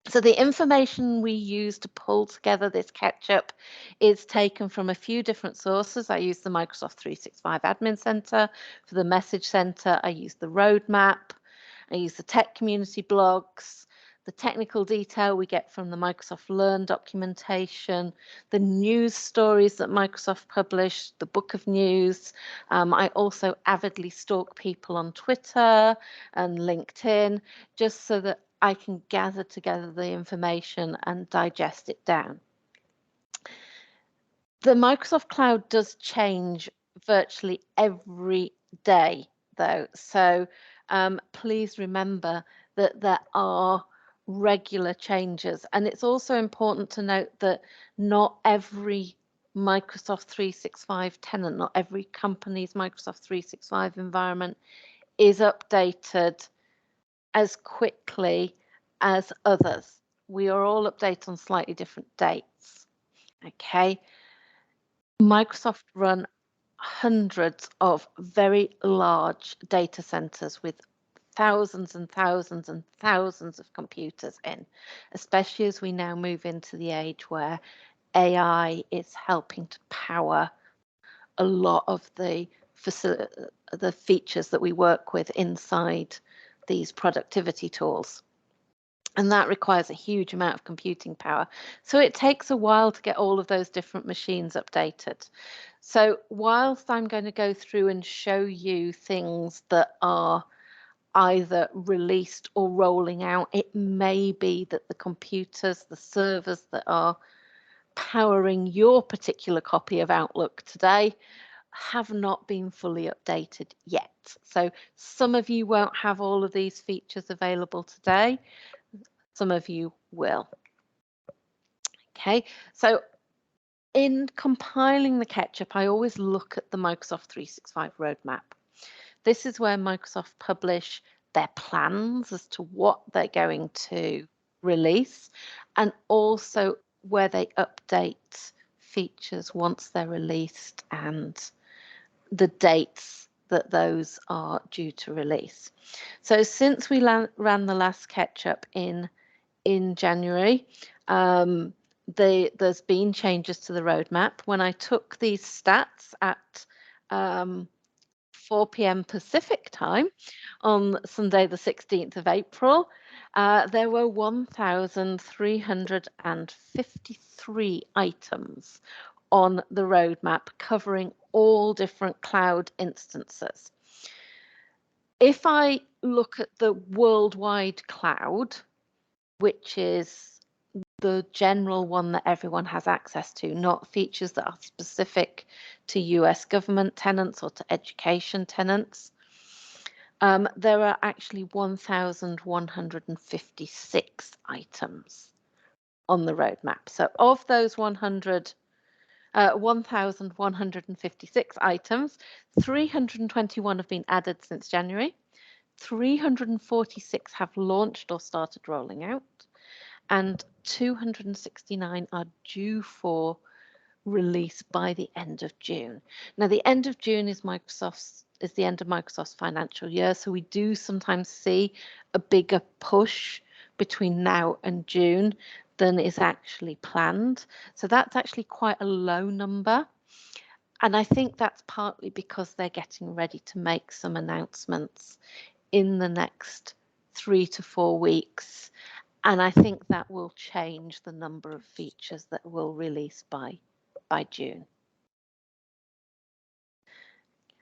So the information we use to pull together this ketchup is taken from a few different sources. I use the Microsoft 365 Admin Center. For the Message Center, I use the roadmap. I use the tech community blogs. The technical detail we get from the Microsoft Learn documentation, the news stories that Microsoft published, the book of news. I also avidly stalk people on Twitter and LinkedIn, just so that I can gather together the information and digest it down. The Microsoft Cloud does change virtually every day, though. So please remember that there are regular changes. And it's also important to note that not every Microsoft 365 tenant, not every company's Microsoft 365 environment is updated as quickly as others. We are all updated on slightly different dates. Okay. Microsoft run hundreds of very large data centers with thousands and thousands and thousands of computers in, especially as we now move into the age where AI is helping to power a lot of the features that we work with inside these productivity tools. And that requires a huge amount of computing power. So it takes a while to get all of those different machines updated. So whilst I'm going to go through and show you things that are either released or rolling out, it may be that the computers, the servers that are powering your particular copy of Outlook today have not been fully updated yet. So some of you won't have all of these features available today. Some of you will. Okay, so in compiling the ketchup, I always look at the Microsoft 365 roadmap. This is where Microsoft publish their plans as to what they're going to release, and also where they update features once they're released and the dates that those are due to release. So since we ran the last ketchup in January, there's been changes to the roadmap. When I took these stats at 4 p.m. Pacific time on Sunday, the 16th of April, there were 1,353 items on the roadmap covering all different cloud instances. If I look at the worldwide cloud, which is the general one that everyone has access to, not features that are specific to US government tenants or to education tenants, there are actually 1,156 items on the roadmap. So of those 1,156 items, 321 have been added since January, 346 have launched or started rolling out, and 269 are due for release by the end of June. Now, the end of June is the end of Microsoft's financial year, so we do sometimes see a bigger push between now and June than is actually planned. So that's actually quite a low number. And I think that's partly because they're getting ready to make some announcements in the next 3 to 4 weeks. And I think that will change the number of features that will release by June.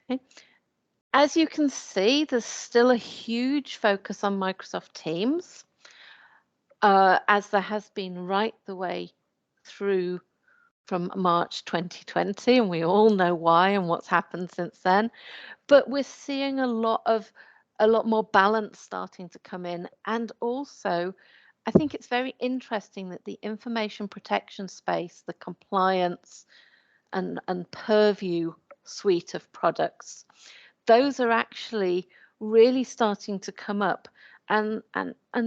Okay. As you can see, there's still a huge focus on Microsoft Teams, as there has been right the way through from March 2020, and we all know why and what's happened since then. But we're seeing a lot more balance starting to come in, and also I think it's very interesting that the information protection space, the compliance and purview suite of products, those are actually really starting to come up and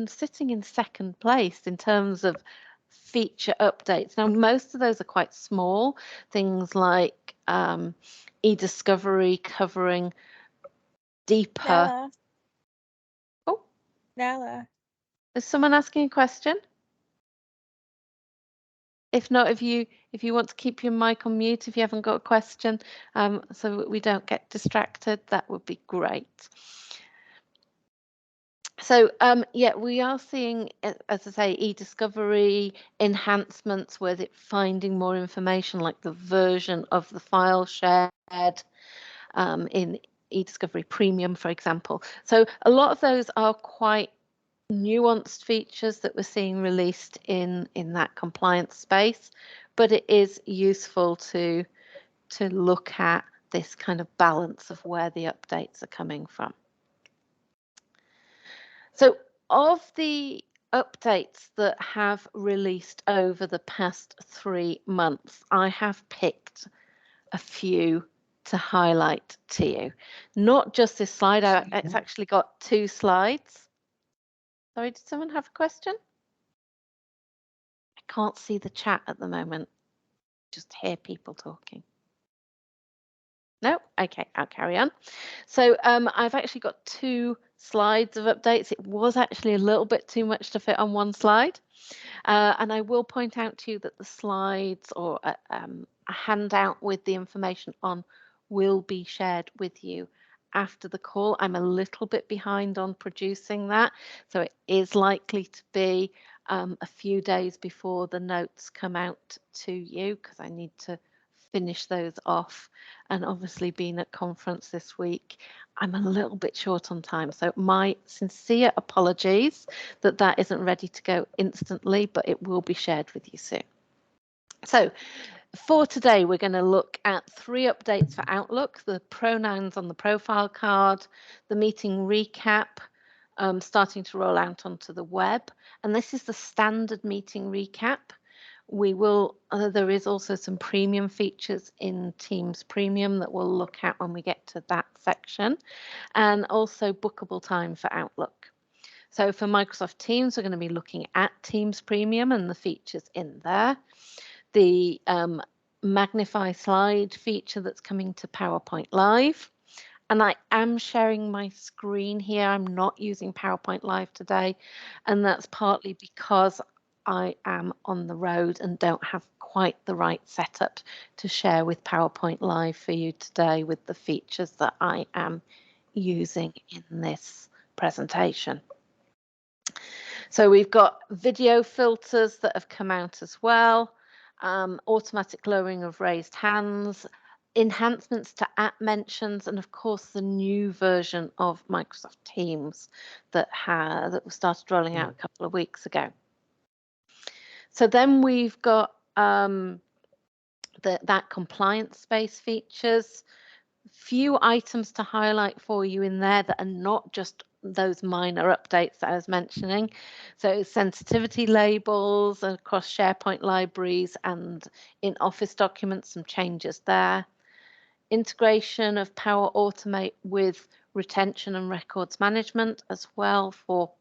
sitting in second place in terms of feature updates. Now, most of those are quite small, things like e-discovery covering deeper. Nala. Oh, Nala. is someone asking a question? If not, if you want to keep your mic on mute, if you haven't got a question, so that we don't get distracted, that would be great. So yeah, we are seeing, as I say, e-discovery enhancements with it finding more information, like the version of the file shared in e-discovery premium, for example. So a lot of those are quite nuanced features that we're seeing released in that compliance space, but it is useful to look at this kind of balance of where the updates are coming from. So of the updates that have released over the past 3 months, I have picked a few to highlight to you. Not just this slide, it's actually got 2 slides. Sorry, did someone have a question? I can't see the chat at the moment. Just hear people talking. No? Okay, I'll carry on. So I've actually got 2 slides of updates. It was actually a little bit too much to fit on one slide. And I will point out to you that the slides or a handout with the information on will be shared with you after the call. I'm a little bit behind on producing that, so it is likely to be a few days before the notes come out to you, because I need to finish those off. And obviously being at conference this week, I'm a little bit short on time. So my sincere apologies that that isn't ready to go instantly, but it will be shared with you soon. So for today, we're going to look at 3 updates for Outlook: the pronouns on the profile card, the meeting recap, starting to roll out onto the web. And this is the standard meeting recap. We will, there is also some premium features in Teams Premium that we'll look at when we get to that section, and also bookable time for Outlook. So for Microsoft Teams, we're going to be looking at Teams Premium and the features in there. The magnify slide feature that's coming to PowerPoint Live. And I am sharing my screen here. I'm not using PowerPoint Live today, and that's partly because I am on the road and don't have quite the right setup to share with PowerPoint Live for you today with the features that I am using in this presentation. So we've got video filters that have come out as well, automatic lowering of raised hands, enhancements to app mentions, and of course the new version of Microsoft Teams that was started rolling out a couple of weeks ago. So then we've got that compliance space features. Few items to highlight for you in there that are not just those minor updates that I was mentioning. So sensitivity labels across SharePoint libraries and in Office documents, some changes there. Integration of Power Automate with retention and records management as well for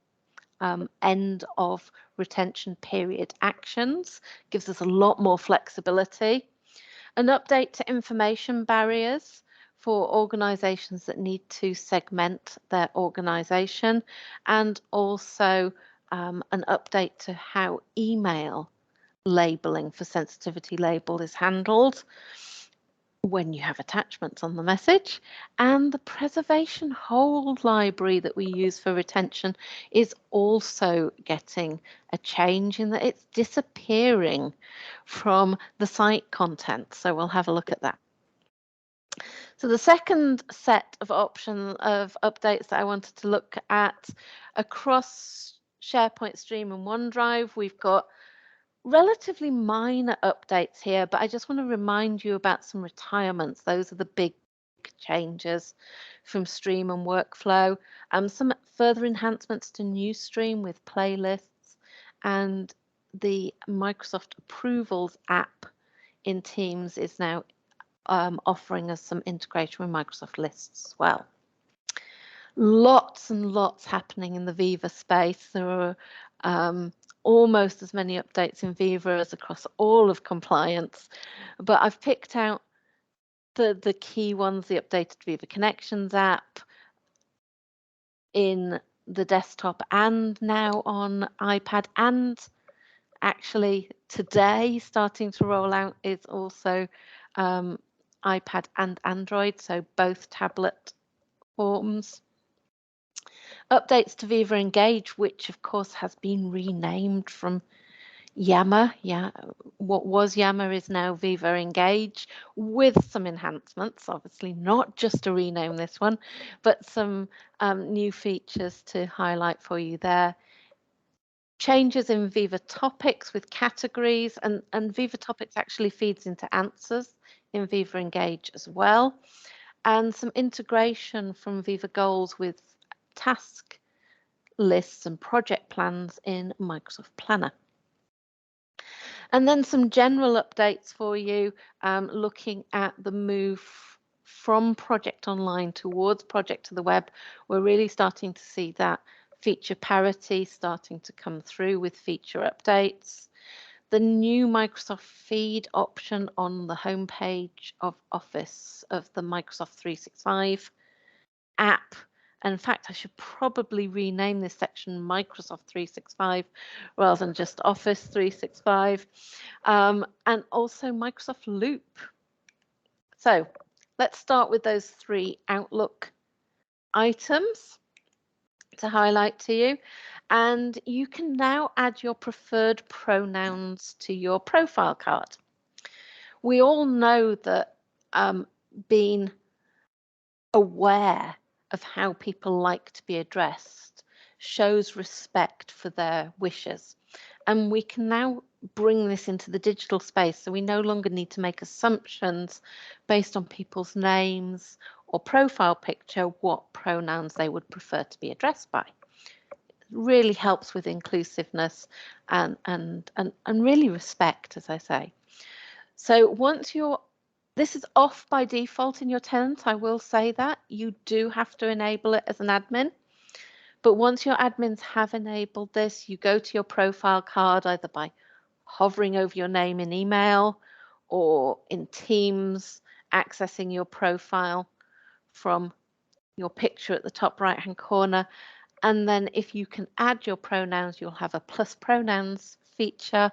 end of retention period actions. Gives us a lot more flexibility. An update to information barriers for organizations that need to segment their organization, and also an update to how email labeling for sensitivity label is handled when you have attachments on the message. And the preservation hold library that we use for retention is also getting a change in that it's disappearing from the site content. So we'll have a look at that. So the second set of updates that I wanted to look at across SharePoint Stream and OneDrive, we've got relatively minor updates here, but I just want to remind you about some retirements. Those are the big changes from Stream and Workflow. Some further enhancements to Newsstream with playlists, and the Microsoft Approvals app in Teams is now offering us some integration with Microsoft Lists as well. Lots and lots happening in the Viva space. There are almost as many updates in Viva as across all of compliance, but I've picked out the key ones: the updated Viva Connections app in the desktop and now on iPad, and actually today starting to roll out is also iPad and Android, so both tablet forms. Updates to Viva Engage, which of course has been renamed from Yammer. Yeah, what was Yammer is now Viva Engage, with some enhancements, obviously not just to rename this one, but some new features to highlight for you there. Changes in Viva Topics with categories, and Viva Topics actually feeds into answers in Viva Engage as well, and some integration from Viva Goals with task lists and project plans in Microsoft Planner. And then some general updates for you, looking at the move from Project Online towards Project to the Web. We're really starting to see that feature parity starting to come through with feature updates. The new Microsoft Feed option on the homepage of Office of the Microsoft 365 app. And in fact, I should probably rename this section Microsoft 365 rather than just Office 365. And also Microsoft Loop. So let's start with those 3 Outlook items to highlight to you. And you can now add your preferred pronouns to your profile card. We all know that being aware of how people like to be addressed shows respect for their wishes. And we can now bring this into the digital space, so we no longer need to make assumptions based on people's names or profile picture what pronouns they would prefer to be addressed by. It really helps with inclusiveness and really respect, as I say. So once this is off by default in your tenant, I will say that. You do have to enable it as an admin. But once your admins have enabled this, you go to your profile card either by hovering over your name in email or in Teams, accessing your profile from your picture at the top right-hand corner. And then if you can add your pronouns, you'll have a plus pronouns feature,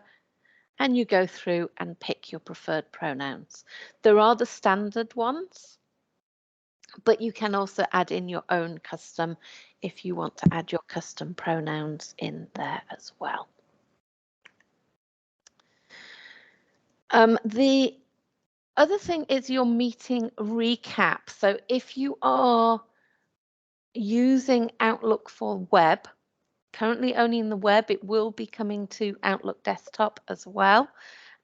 and you go through and pick your preferred pronouns. There are the standard ones, but you can also add in your own custom if you want to add your custom pronouns in there as well. The other thing is your meeting recap. So if you are using Outlook for web, currently only in the web, it will be coming to Outlook desktop as well,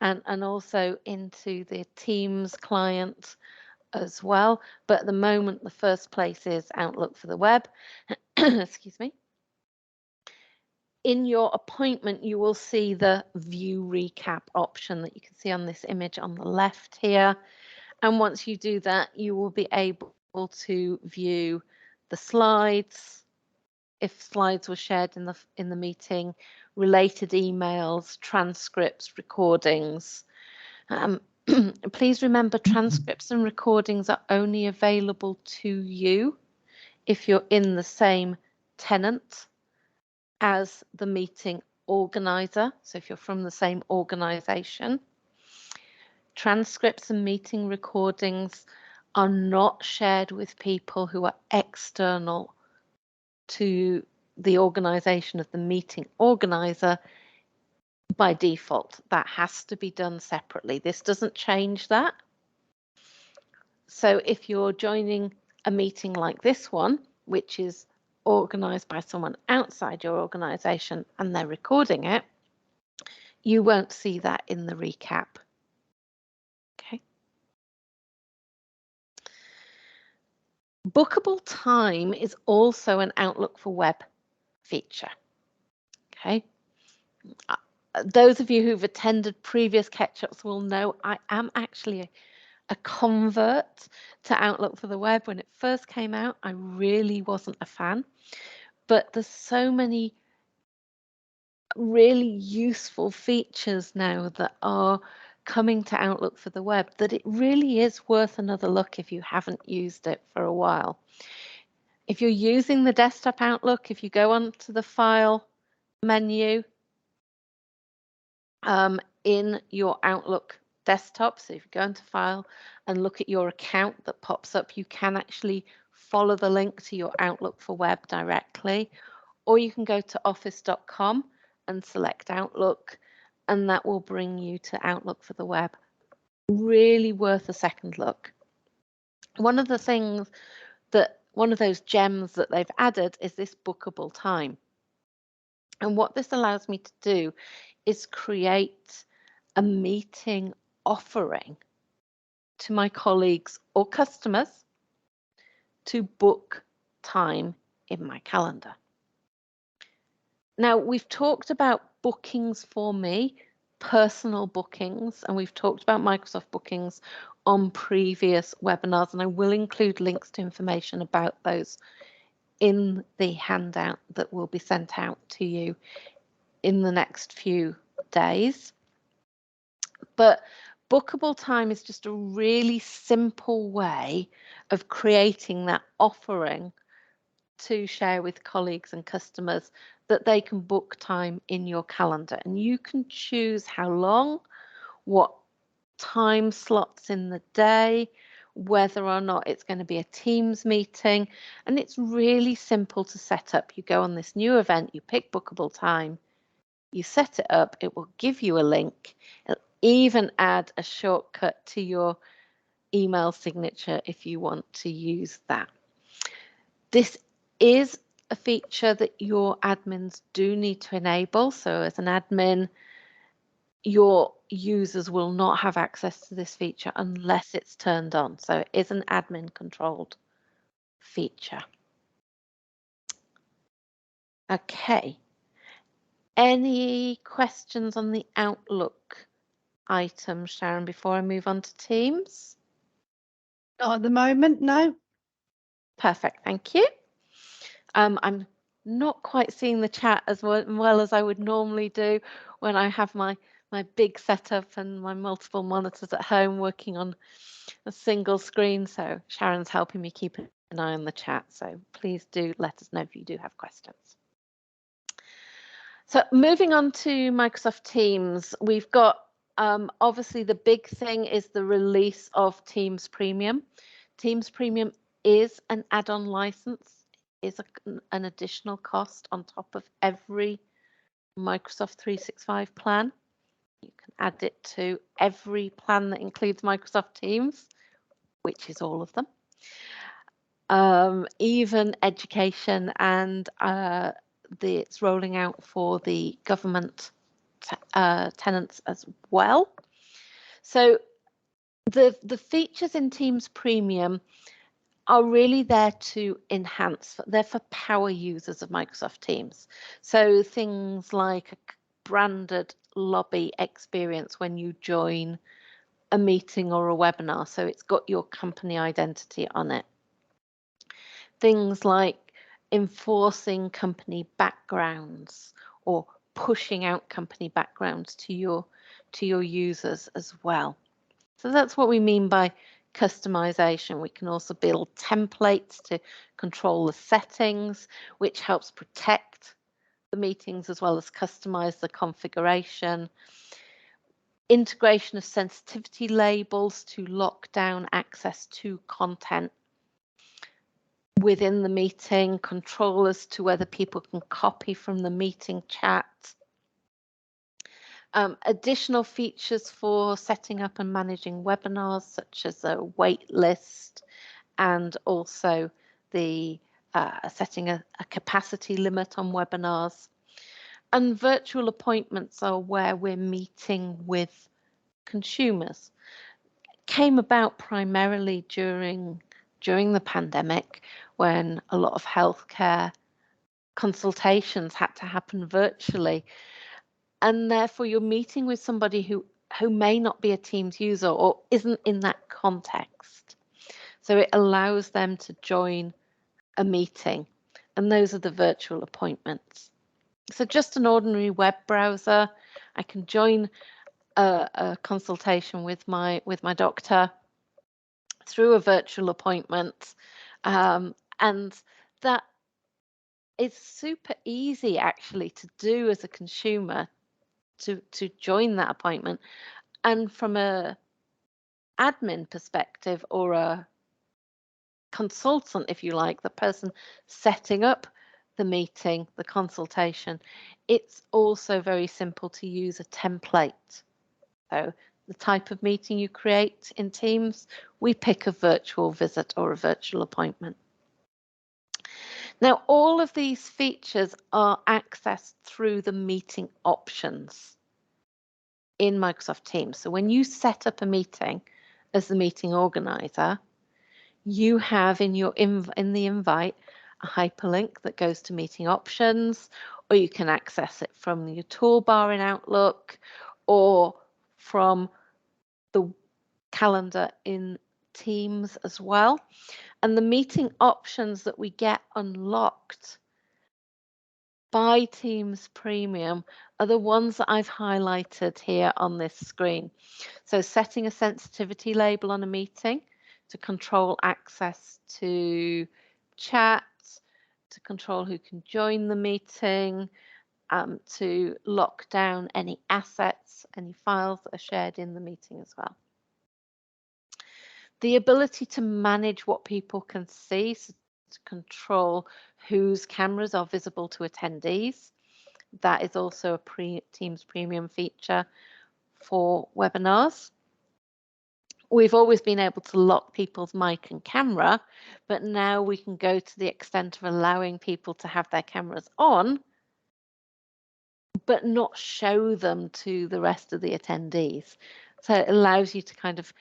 and also into the Teams client as well. But at the moment, the first place is Outlook for the web. Excuse me. In your appointment, you will see the view recap option that you can see on this image on the left here. And once you do that, you will be able to view the slides, if slides were shared in the meeting, related emails, transcripts, recordings. Please remember, transcripts and recordings are only available to you if you're in the same tenant as the meeting organizer. So if you're from the same organization, transcripts and meeting recordings are not shared with people who are external to the organization of the meeting organizer by default. That has to be done separately. This doesn't change that. So if you're joining a meeting like this one, which is organized by someone outside your organization and they're recording it, you won't see that in the recap. Okay. Bookable time is also an Outlook for web feature. Okay. Those of you who've attended previous Ketchups will know I am actually a convert to Outlook for the web. When it first came out, I really wasn't a fan, but there's so many really useful features now that are coming to Outlook for the web that it really is worth another look if you haven't used it for a while. If you're using the desktop Outlook, if you go onto the File menu, in your Outlook desktop. So if you go into File and look at your account that pops up, you can actually follow the link to your Outlook for Web directly, or you can go to office.com and select Outlook, and that will bring you to Outlook for the Web. Really worth a second look. One of those gems that they've added is this bookable time. And what this allows me to do is create a meeting offering to my colleagues or customers to book time in my calendar. Now, we've talked about bookings for me, personal bookings, and we've talked about Microsoft bookings on previous webinars, and I will include links to information about those in the handout that will be sent out to you in the next few days. But bookable time is just a really simple way of creating that offering to share with colleagues and customers that they can book time in your calendar. And you can choose how long, what time slots in the day, whether or not it's going to be a Teams meeting. And it's really simple to set up. You go on this new event, you pick bookable time, you set it up, it will give you a link. It'll even add a shortcut to your email signature if you want to use that. This is a feature that your admins do need to enable. So as an admin, your users will not have access to this feature unless it's turned on. So it is an admin controlled feature. Okay. Any questions on the Outlook item, Sharon, before I move on to Teams? Not at the moment, no. Perfect, thank you. I'm not quite seeing the chat as well as I would normally do when I have my big setup and my multiple monitors at home working on a single screen. So Sharon's helping me keep an eye on the chat. So please do let us know if you do have questions. So moving on to Microsoft Teams, we've got obviously the big thing is the release of Teams Premium. Teams Premium is an add-on license, is an additional cost on top of every Microsoft 365 plan. You can add it to every plan that includes Microsoft Teams, which is all of them. Even education, and it's rolling out for the government tenants as well. So the features in Teams Premium are really there to enhance, they're for power users of Microsoft Teams. So things like a branded lobby experience when you join a meeting or a webinar, so it's got your company identity on it. Things like enforcing company backgrounds or pushing out company backgrounds to your users as well. So that's what we mean by customization. We can also build templates to control the settings, which helps protect the meetings as well as customize the configuration. Integration of sensitivity labels to lock down access to content within the meeting, control as to whether people can copy from the meeting chat. Additional features for setting up and managing webinars, such as a wait list, and also the setting a capacity limit on webinars. And virtual appointments are where we're meeting with consumers. Came about primarily during the pandemic, when a lot of healthcare consultations had to happen virtually. And therefore you're meeting with somebody who may not be a Teams user or isn't in that context. So it allows them to join a meeting, and those are the virtual appointments. So just an ordinary web browser, I can join a consultation with my doctor through a virtual appointment, and that is super easy actually to do as a consumer, to join that appointment. And from a admin perspective, or a consultant, if you like, the person setting up the meeting, the consultation, it's also very simple to use a template. So the type of meeting you create in Teams, we pick a virtual visit or a virtual appointment. Now, all of these features are accessed through the meeting options in Microsoft Teams. So when you set up a meeting as the meeting organizer, you have in the invite a hyperlink that goes to meeting options, or you can access it from your toolbar in Outlook or from the calendar in Teams as well. And the meeting options that we get unlocked by Teams Premium are the ones that I've highlighted here on this screen. So setting a sensitivity label on a meeting to control access to chat, to control who can join the meeting, to lock down any assets, any files that are shared in the meeting as well. The ability to manage what people can see, so to control whose cameras are visible to attendees. That is also a Teams Premium feature for webinars. We've always been able to lock people's mic and camera, but now we can go to the extent of allowing people to have their cameras on, but not show them to the rest of the attendees. So it allows you to kind of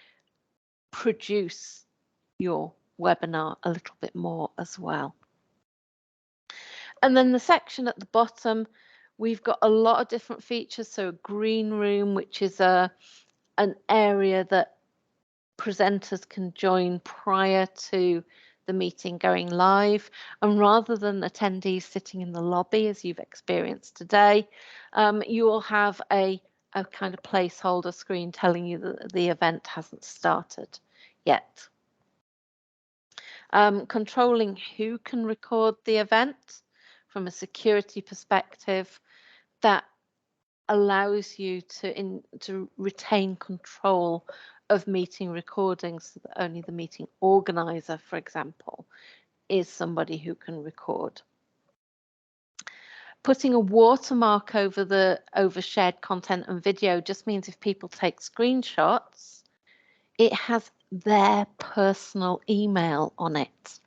produce your webinar a little bit more as well. And then the section at the bottom, we've got a lot of different features. So a green room, which is an area that presenters can join prior to the meeting going live. And rather than attendees sitting in the lobby, as you've experienced today, you will have a kind of placeholder screen telling you that the event hasn't started yet. Controlling who can record the event from a security perspective, that allows you to retain control of meeting recordings, so that only the meeting organizer, for example, is somebody who can record. Putting a watermark over shared content and video just means if people take screenshots, it has their personal email on it.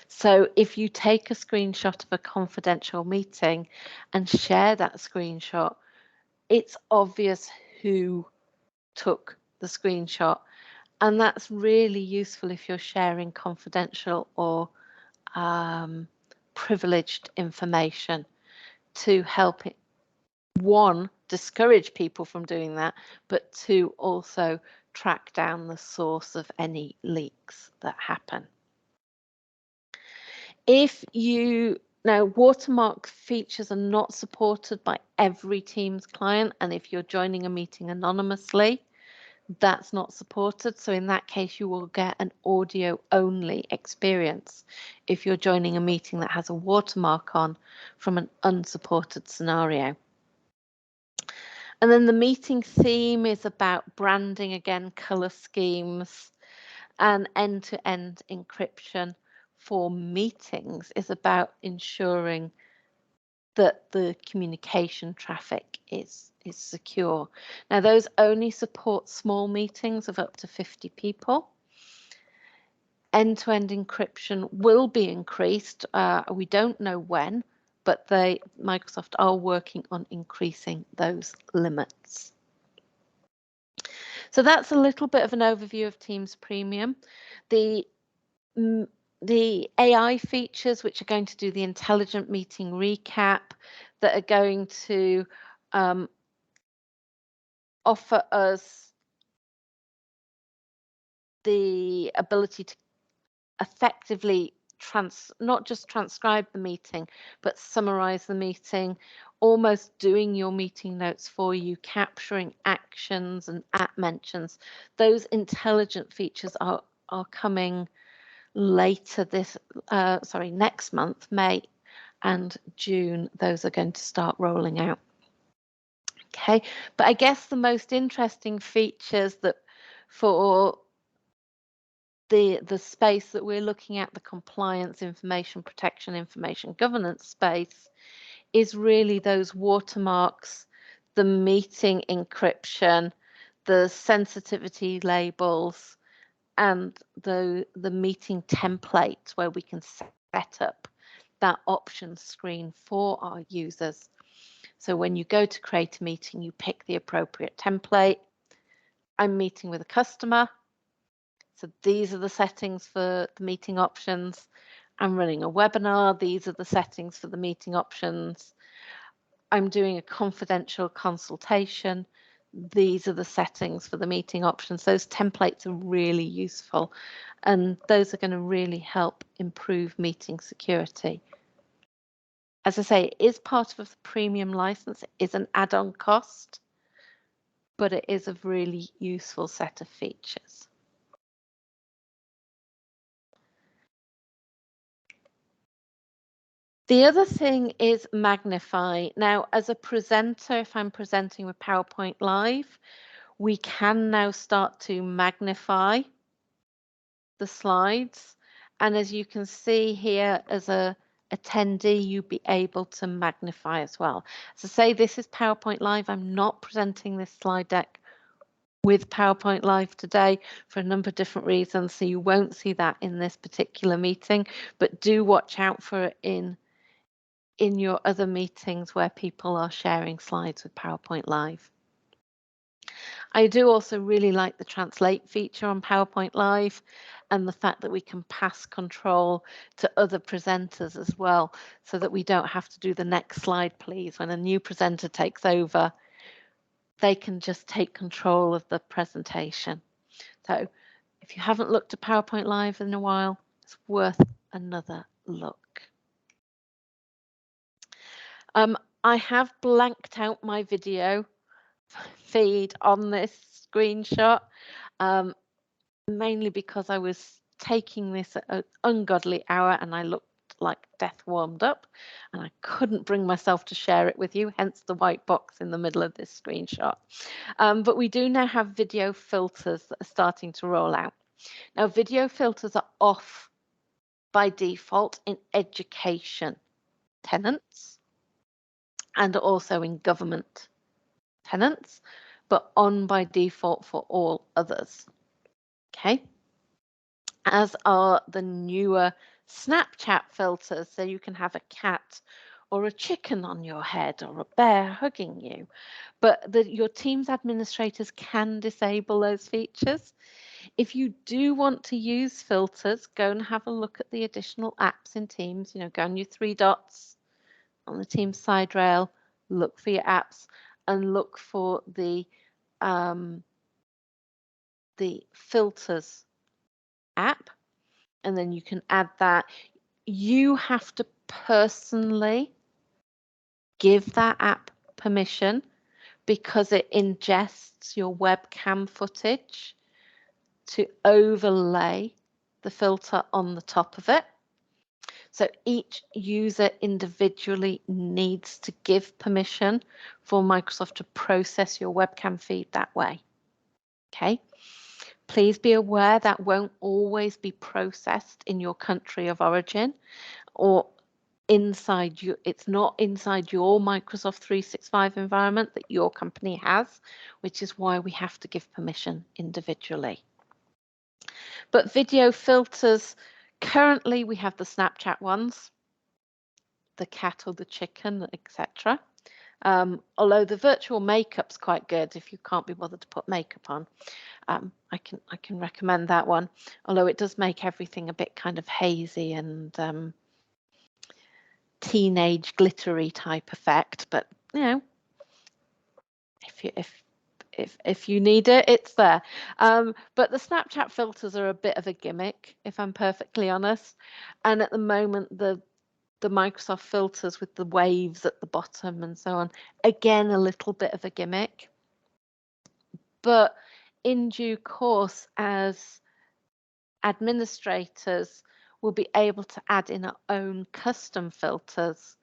So if you take a screenshot of a confidential meeting and share that screenshot, it's obvious who took the screenshot. And that's really useful if you're sharing confidential or privileged information, to help it, one, discourage people from doing that, but two, also track down the source of any leaks that happen. Now, watermark features are not supported by every Teams client, and if you're joining a meeting anonymously, that's not supported. So in that case, you will get an audio only experience if you're joining a meeting that has a watermark on from an unsupported scenario. And then the meeting theme is about branding, again, color schemes, and end-to-end encryption for meetings is about ensuring that the communication traffic is secure. Now, those only support small meetings of up to 50 people. End-to-end encryption will be increased. We don't know when, but Microsoft are working on increasing those limits. So that's a little bit of an overview of Teams Premium. The AI features, which are going to do the intelligent meeting recap, that are going to offer us the ability to effectively not just transcribe the meeting, but summarize the meeting, almost doing your meeting notes for you, capturing actions and app mentions. Those intelligent features are coming later next month, May and June. Those are going to start rolling out. Okay, but I guess the most interesting features that for the space that we're looking at, the compliance, information protection, information governance space, is really those watermarks, the meeting encryption, the sensitivity labels, and the meeting templates where we can set up that option screen for our users. So when you go to create a meeting, you pick the appropriate template. I'm meeting with a customer. So these are the settings for the meeting options. I'm running a webinar. These are the settings for the meeting options. I'm doing a confidential consultation. These are the settings for the meeting options. Those templates are really useful, and those are going to really help improve meeting security. As I say, it is part of the premium license. It is an add-on cost, but it is a really useful set of features. The other thing is magnify. Now, as a presenter, if I'm presenting with PowerPoint Live, we can now start to magnify the slides. And as you can see here, as a attendee, you'll be able to magnify as well. So say this is PowerPoint Live. I'm not presenting this slide deck with PowerPoint Live today for a number of different reasons. So you won't see that in this particular meeting, but do watch out for it in your other meetings where people are sharing slides with PowerPoint Live. I do also really like the translate feature on PowerPoint Live and the fact that we can pass control to other presenters as well, so that we don't have to do the next slide, please. When a new presenter takes over, they can just take control of the presentation. So if you haven't looked at PowerPoint Live in a while, it's worth another look. I have blanked out my video feed on this screenshot, mainly because I was taking this at an ungodly hour and I looked like death warmed up and I couldn't bring myself to share it with you, hence the white box in the middle of this screenshot. But we do now have video filters that are starting to roll out. Now, video filters are off by default in education tenants and also in government tenants, but on by default for all others. Okay, as are the newer Snapchat filters, so you can have a cat or a chicken on your head or a bear hugging you, but your Teams administrators can disable those features. If you do want to use filters, go and have a look at the additional apps in Teams. Go on your three dots on the Teams side rail, look for your apps, and look for the filters app, and then you can add that. You have to personally give that app permission because it ingests your webcam footage to overlay the filter on the top of it. So each user individually needs to give permission for Microsoft to process your webcam feed that way. Okay. Please be aware that won't always be processed in your country of origin or inside you. It's not inside your Microsoft 365 environment that your company has, which is why we have to give permission individually. But video filters, currently we have the Snapchat ones, the cat or the chicken, etc. Although the virtual makeup's quite good if you can't be bothered to put makeup on. I can recommend that one, although it does make everything a bit kind of hazy and teenage glittery type effect. But if you need it, it's there. But the Snapchat filters are a bit of a gimmick, if I'm perfectly honest. And at the moment, the Microsoft filters with the waves at the bottom and so on, again, a little bit of a gimmick. But in due course, as administrators will be able to add in our own custom filters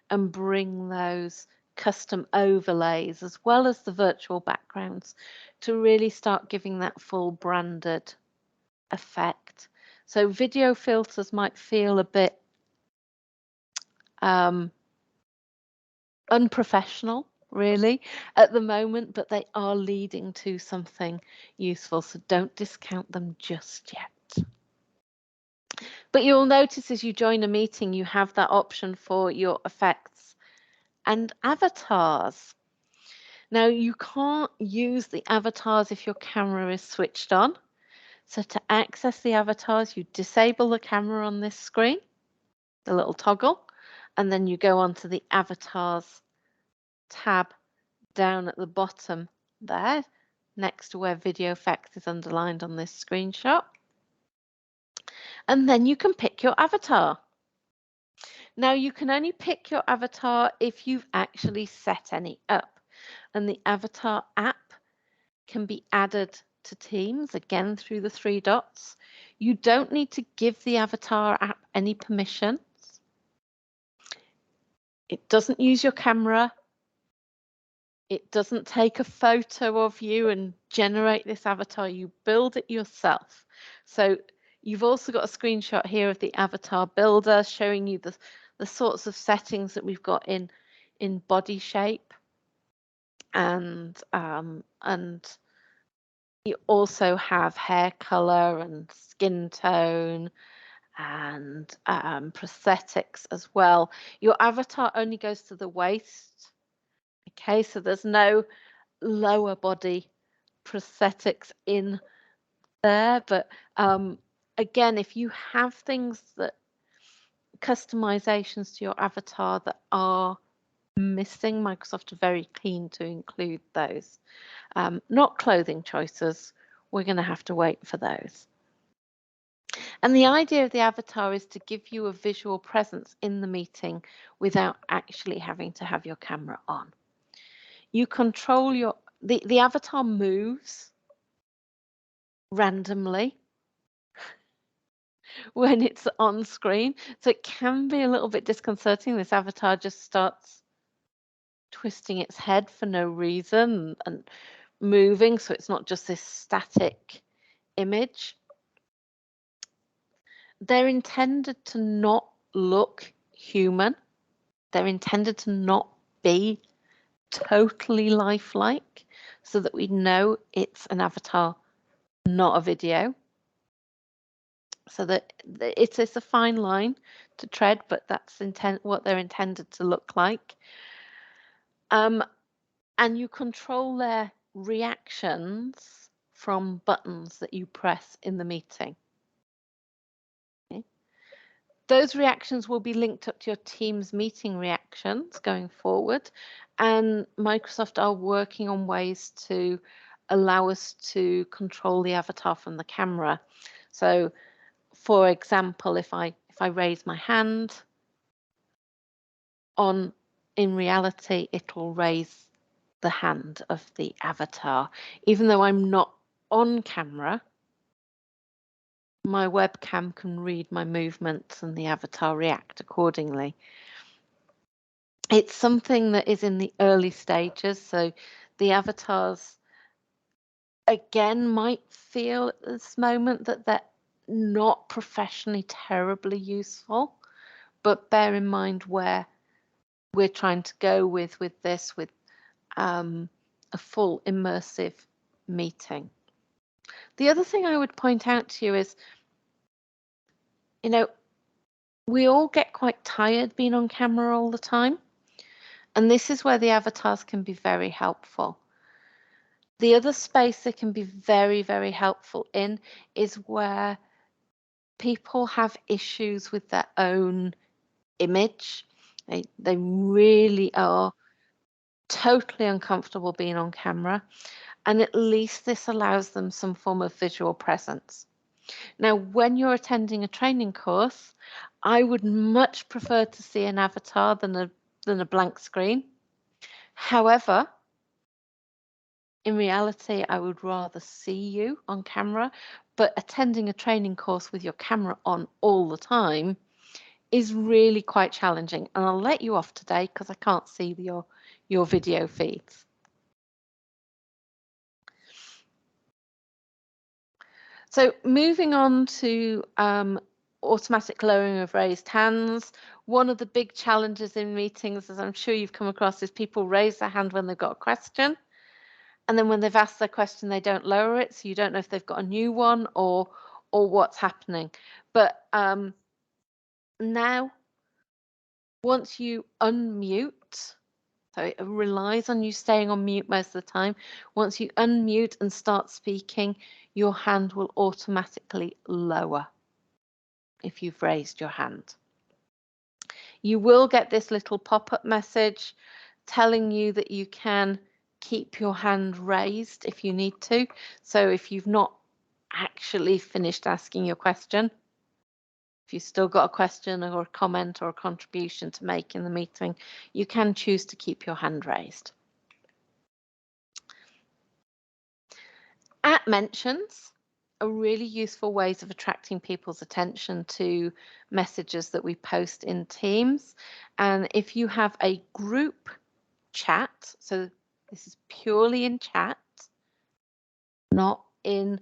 and bring those custom overlays as well as the virtual backgrounds to really start giving that full branded effect. So video filters might feel a bit unprofessional really at the moment, but they are leading to something useful, so don't discount them just yet. But you'll notice as you join a meeting, you have that option for your effects and avatars. Now, you can't use the avatars if your camera is switched on. So to access the avatars, you disable the camera on this screen, the little toggle, and then you go onto the avatars tab down at the bottom there, next to where video effects is underlined on this screenshot. And then you can pick your avatar. Now you can only pick your avatar if you've actually set any up, and the avatar app can be added to Teams, again through the three dots. You don't need to give the avatar app any permissions. It doesn't use your camera. It doesn't take a photo of you and generate this avatar. You build it yourself. So you've also got a screenshot here of the avatar builder showing you the sorts of settings that we've got in body shape, and you also have hair color and skin tone and prosthetics as well. Your avatar only goes to the waist. Okay, so there's no lower body prosthetics in there, but again, if you have things that customizations to your avatar that are missing, Microsoft are very keen to include those. Not clothing choices, we're going to have to wait for those. And the idea of the avatar is to give you a visual presence in the meeting without actually having to have your camera on. You control the avatar moves randomly when it's on screen. So it can be a little bit disconcerting. This avatar just starts twisting its head for no reason and moving, so it's not just this static image. They're intended to not look human. They're intended to not be totally lifelike, so that we know it's an avatar, not a video. So that it's a fine line to tread, but that's what they're intended to look like. And you control their reactions from buttons that you press in the meeting. Okay. Those reactions will be linked up to your Teams meeting reactions going forward, and Microsoft are working on ways to allow us to control the avatar from the camera. So for example, if I raise my hand, in reality, it will raise the hand of the avatar. Even though I'm not on camera, my webcam can read my movements and the avatar react accordingly. It's something that is in the early stages, so the avatars, again, might feel at this moment that they're not professionally terribly useful, but bear in mind where we're trying to go with this, with a full immersive meeting. The other thing I would point out to you is, we all get quite tired being on camera all the time, and this is where the avatars can be very helpful. The other space they can be very, very helpful in is where people have issues with their own image. They really are totally uncomfortable being on camera, and at least this allows them some form of visual presence. Now, when you're attending a training course, I would much prefer to see an avatar than a blank screen. However, in reality, I would rather see you on camera, but attending a training course with your camera on all the time is really quite challenging. And I'll let you off today because I can't see your your video feeds. So moving on to automatic lowering of raised hands. One of the big challenges in meetings, as I'm sure you've come across, is people raise their hand when they've got a question. And then when they've asked their question, they don't lower it. So you don't know if they've got a new one or what's happening. But now, once you unmute, so it relies on you staying on mute most of the time. Once you unmute and start speaking, your hand will automatically lower if you've raised your hand. You will get this little pop-up message telling you that you can keep your hand raised if you need to. So if you've not actually finished asking your question, if you've still got a question or a comment or a contribution to make in the meeting, you can choose to keep your hand raised. At mentions are really useful ways of attracting people's attention to messages that we post in Teams. And if you have a group chat, so this is purely in chat, not in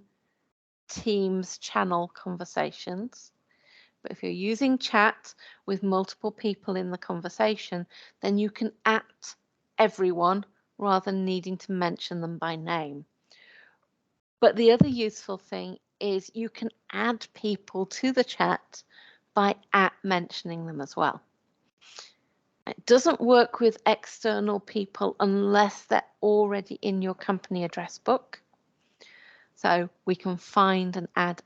Teams channel conversations. But if you're using chat with multiple people in the conversation, then you can at everyone rather than needing to mention them by name. But the other useful thing is you can add people to the chat by at mentioning them as well. It doesn't work with external people unless they're already in your company address book. So we can find and add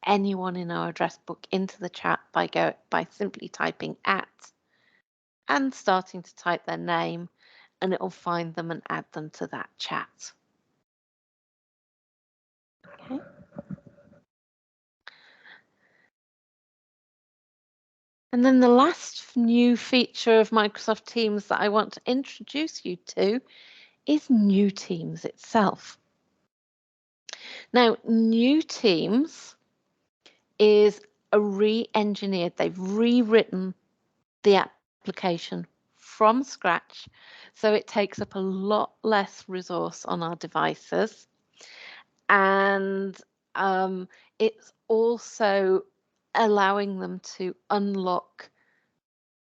anyone in our address book into the chat by simply typing at and starting to type their name, and it will find them and add them to that chat. Okay. And then the last new feature of Microsoft Teams that I want to introduce you to is New Teams itself. Now, New Teams is a re-engineered, they've rewritten the application from scratch, so it takes up a lot less resource on our devices. And it's also allowing them to unlock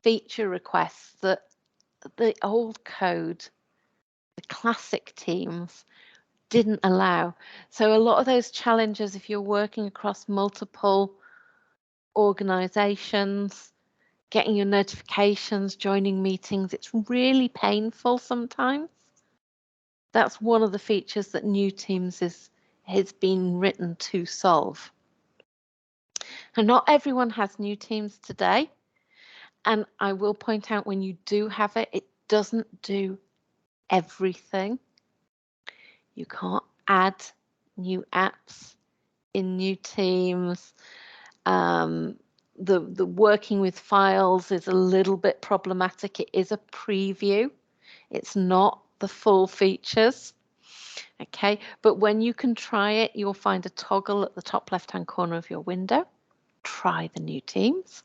feature requests that the old code, the classic Teams, didn't allow. So a lot of those challenges, if you're working across multiple organizations, getting your notifications, joining meetings, it's really painful sometimes. That's one of the features that New Teams has been written to solve. And not everyone has New Teams today. And I will point out, when you do have it, it doesn't do everything. You can't add new apps in New Teams. The working with files is a little bit problematic. It is a preview. It's not the full features. Okay, but when you can try it, you'll find a toggle at the top left-hand corner of your window. Try the New Teams.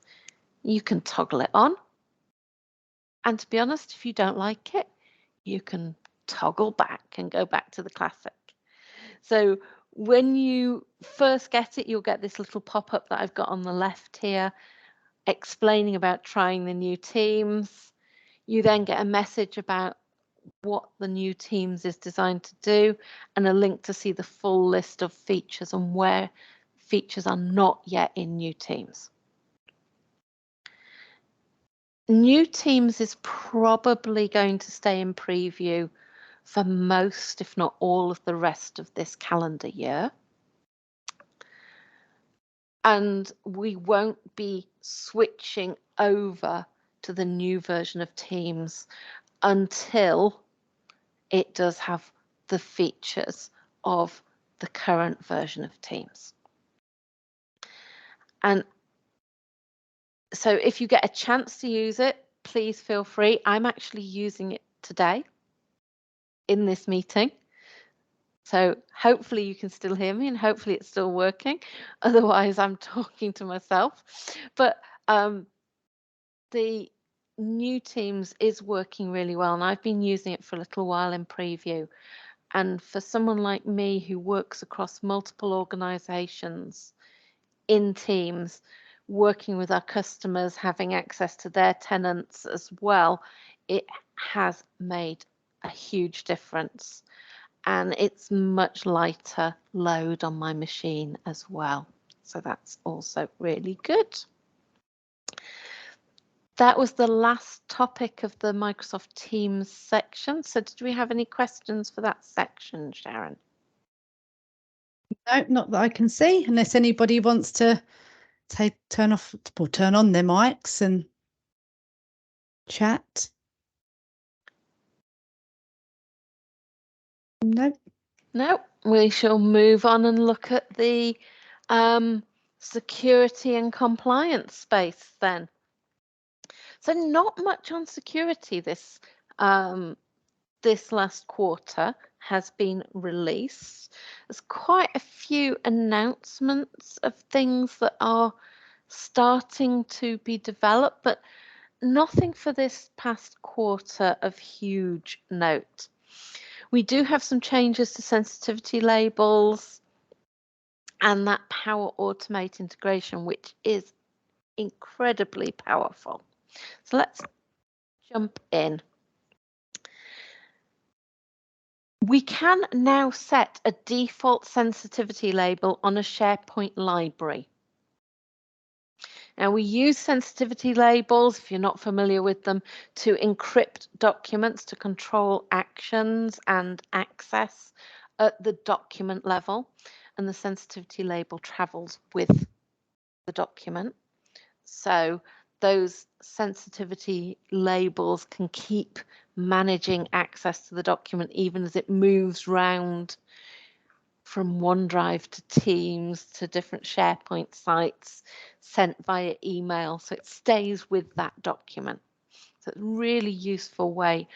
You can toggle it on. And to be honest, if you don't like it, you can toggle back and go back to the classic. So when you first get it, you'll get this little pop-up that I've got on the left here explaining about trying the New Teams. You then get a message about what the New Teams is designed to do and a link to see the full list of features and where features are not yet in New Teams. New Teams is probably going to stay in preview for most, if not all, of the rest of this calendar year. And we won't be switching over to the new version of Teams until it does have the features of the current version of Teams. And so if you get a chance to use it, please feel free. I'm actually using it today in this meeting. So hopefully you can still hear me and hopefully it's still working. Otherwise, I'm talking to myself. But the new Teams is working really well, and I've been using it for a little while in preview. And for someone like me who works across multiple organizations in Teams, working with our customers, having access to their tenants as well, it has made a huge difference. And it's much lighter load on my machine as well. So that's also really good. That was the last topic of the Microsoft Teams section. So did we have any questions for that section, Sharon? No, not that I can see, unless anybody wants to turn off or turn on their mics and chat. No. No, we shall move on and look at the security and compliance space then. So not much on security this last quarter has been released. There's quite a few announcements of things that are starting to be developed, but nothing for this past quarter of huge note. We do have some changes to sensitivity labels and that Power Automate integration, which is incredibly powerful. So let's jump in. We can now set a default sensitivity label on a SharePoint library. Now we use sensitivity labels, if you're not familiar with them, to encrypt documents to control actions and access at the document level, and the sensitivity label travels with the document. So those sensitivity labels can keep managing access to the document even as it moves round from OneDrive to Teams to different SharePoint sites sent via email. So it stays with that document. So it's a really useful way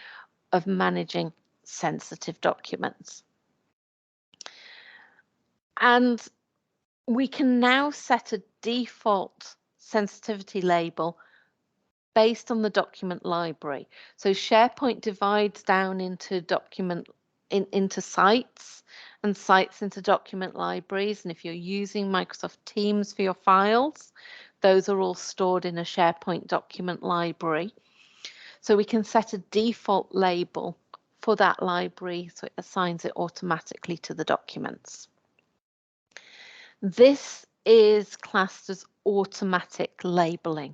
of managing sensitive documents. And we can now set a default sensitivity label based on the document library. So SharePoint divides down into into sites and sites into document libraries. And if you're using Microsoft Teams for your files, those are all stored in a SharePoint document library. So we can set a default label for that library, so it assigns it automatically to the documents. This is classed as automatic labeling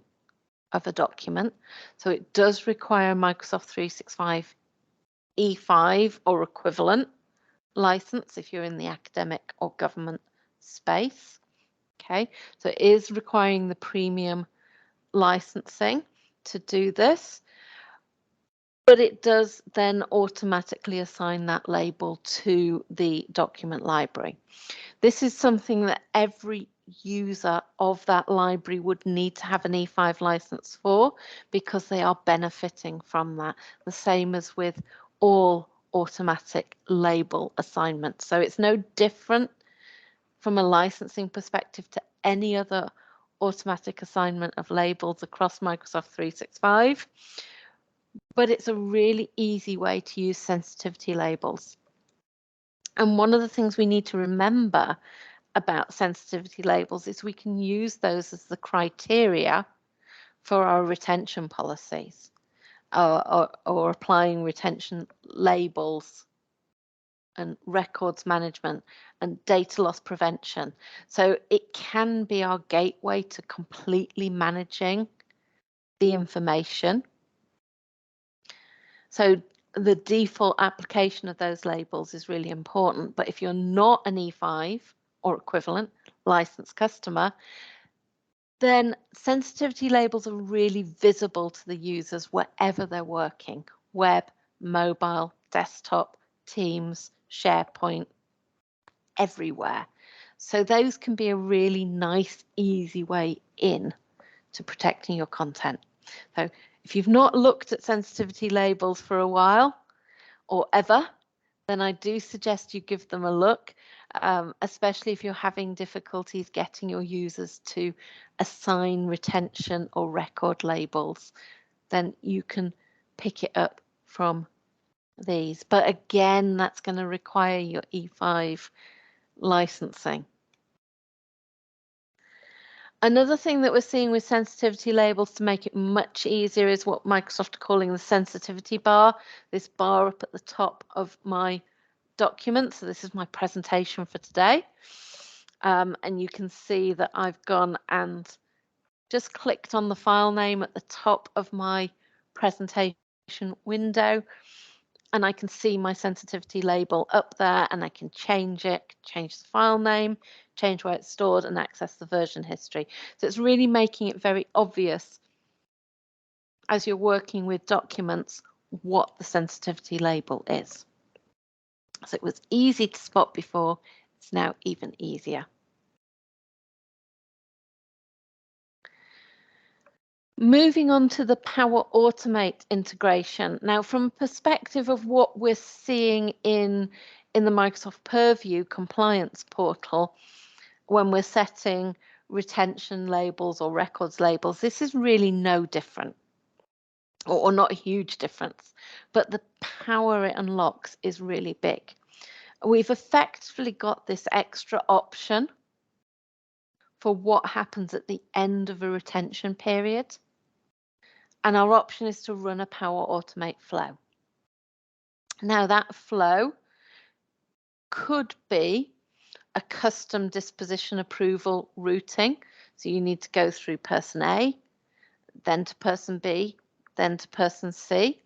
of a document. So it does require Microsoft 365 E5 or equivalent license if you're in the academic or government space. Okay, so it is requiring the premium licensing to do this, but it does then automatically assign that label to the document library. This is something that every user of that library would need to have an E5 license for, because they are benefiting from that, the same as with all automatic label assignments. So it's no different from a licensing perspective to any other automatic assignment of labels across Microsoft 365, but it's a really easy way to use sensitivity labels. And one of the things we need to remember about sensitivity labels is we can use those as the criteria for our retention policies, or applying retention labels and records management and data loss prevention. So it can be our gateway to completely managing the information. So the default application of those labels is really important. But if you're not an E5 or equivalent licensed customer, then sensitivity labels are really visible to the users wherever they're working: web, mobile, desktop, Teams, SharePoint, everywhere. So those can be a really nice, easy way in to protecting your content. So if you've not looked at sensitivity labels for a while or ever, then I do suggest you give them a look, especially if you're having difficulties getting your users to assign retention or record labels. then you can pick it up from these. But again, that's going to require your E5 licensing. Another thing that we're seeing with sensitivity labels to make it much easier is what Microsoft are calling the sensitivity bar, this bar up at the top of my document. So this is my presentation for today. And you can see that I've gone and just clicked on the file name at the top of my presentation window, and I can see my sensitivity label up there, and I can change it, change the file name, change where it's stored, and access the version history. So it's really making it very obvious as you're working with documents what the sensitivity label is. So it was easy to spot before, it's now even easier. Moving on to the Power Automate integration. Now, from a perspective of what we're seeing in the Microsoft Purview compliance portal, when we're setting retention labels or records labels, this is really no different, or not a huge difference, but the power it unlocks is really big. We've effectively got this extra option for what happens at the end of a retention period. And our option is to run a Power Automate flow. Now that flow could be a custom disposition approval routing. So you need to go through person A, then to person B, then to person C.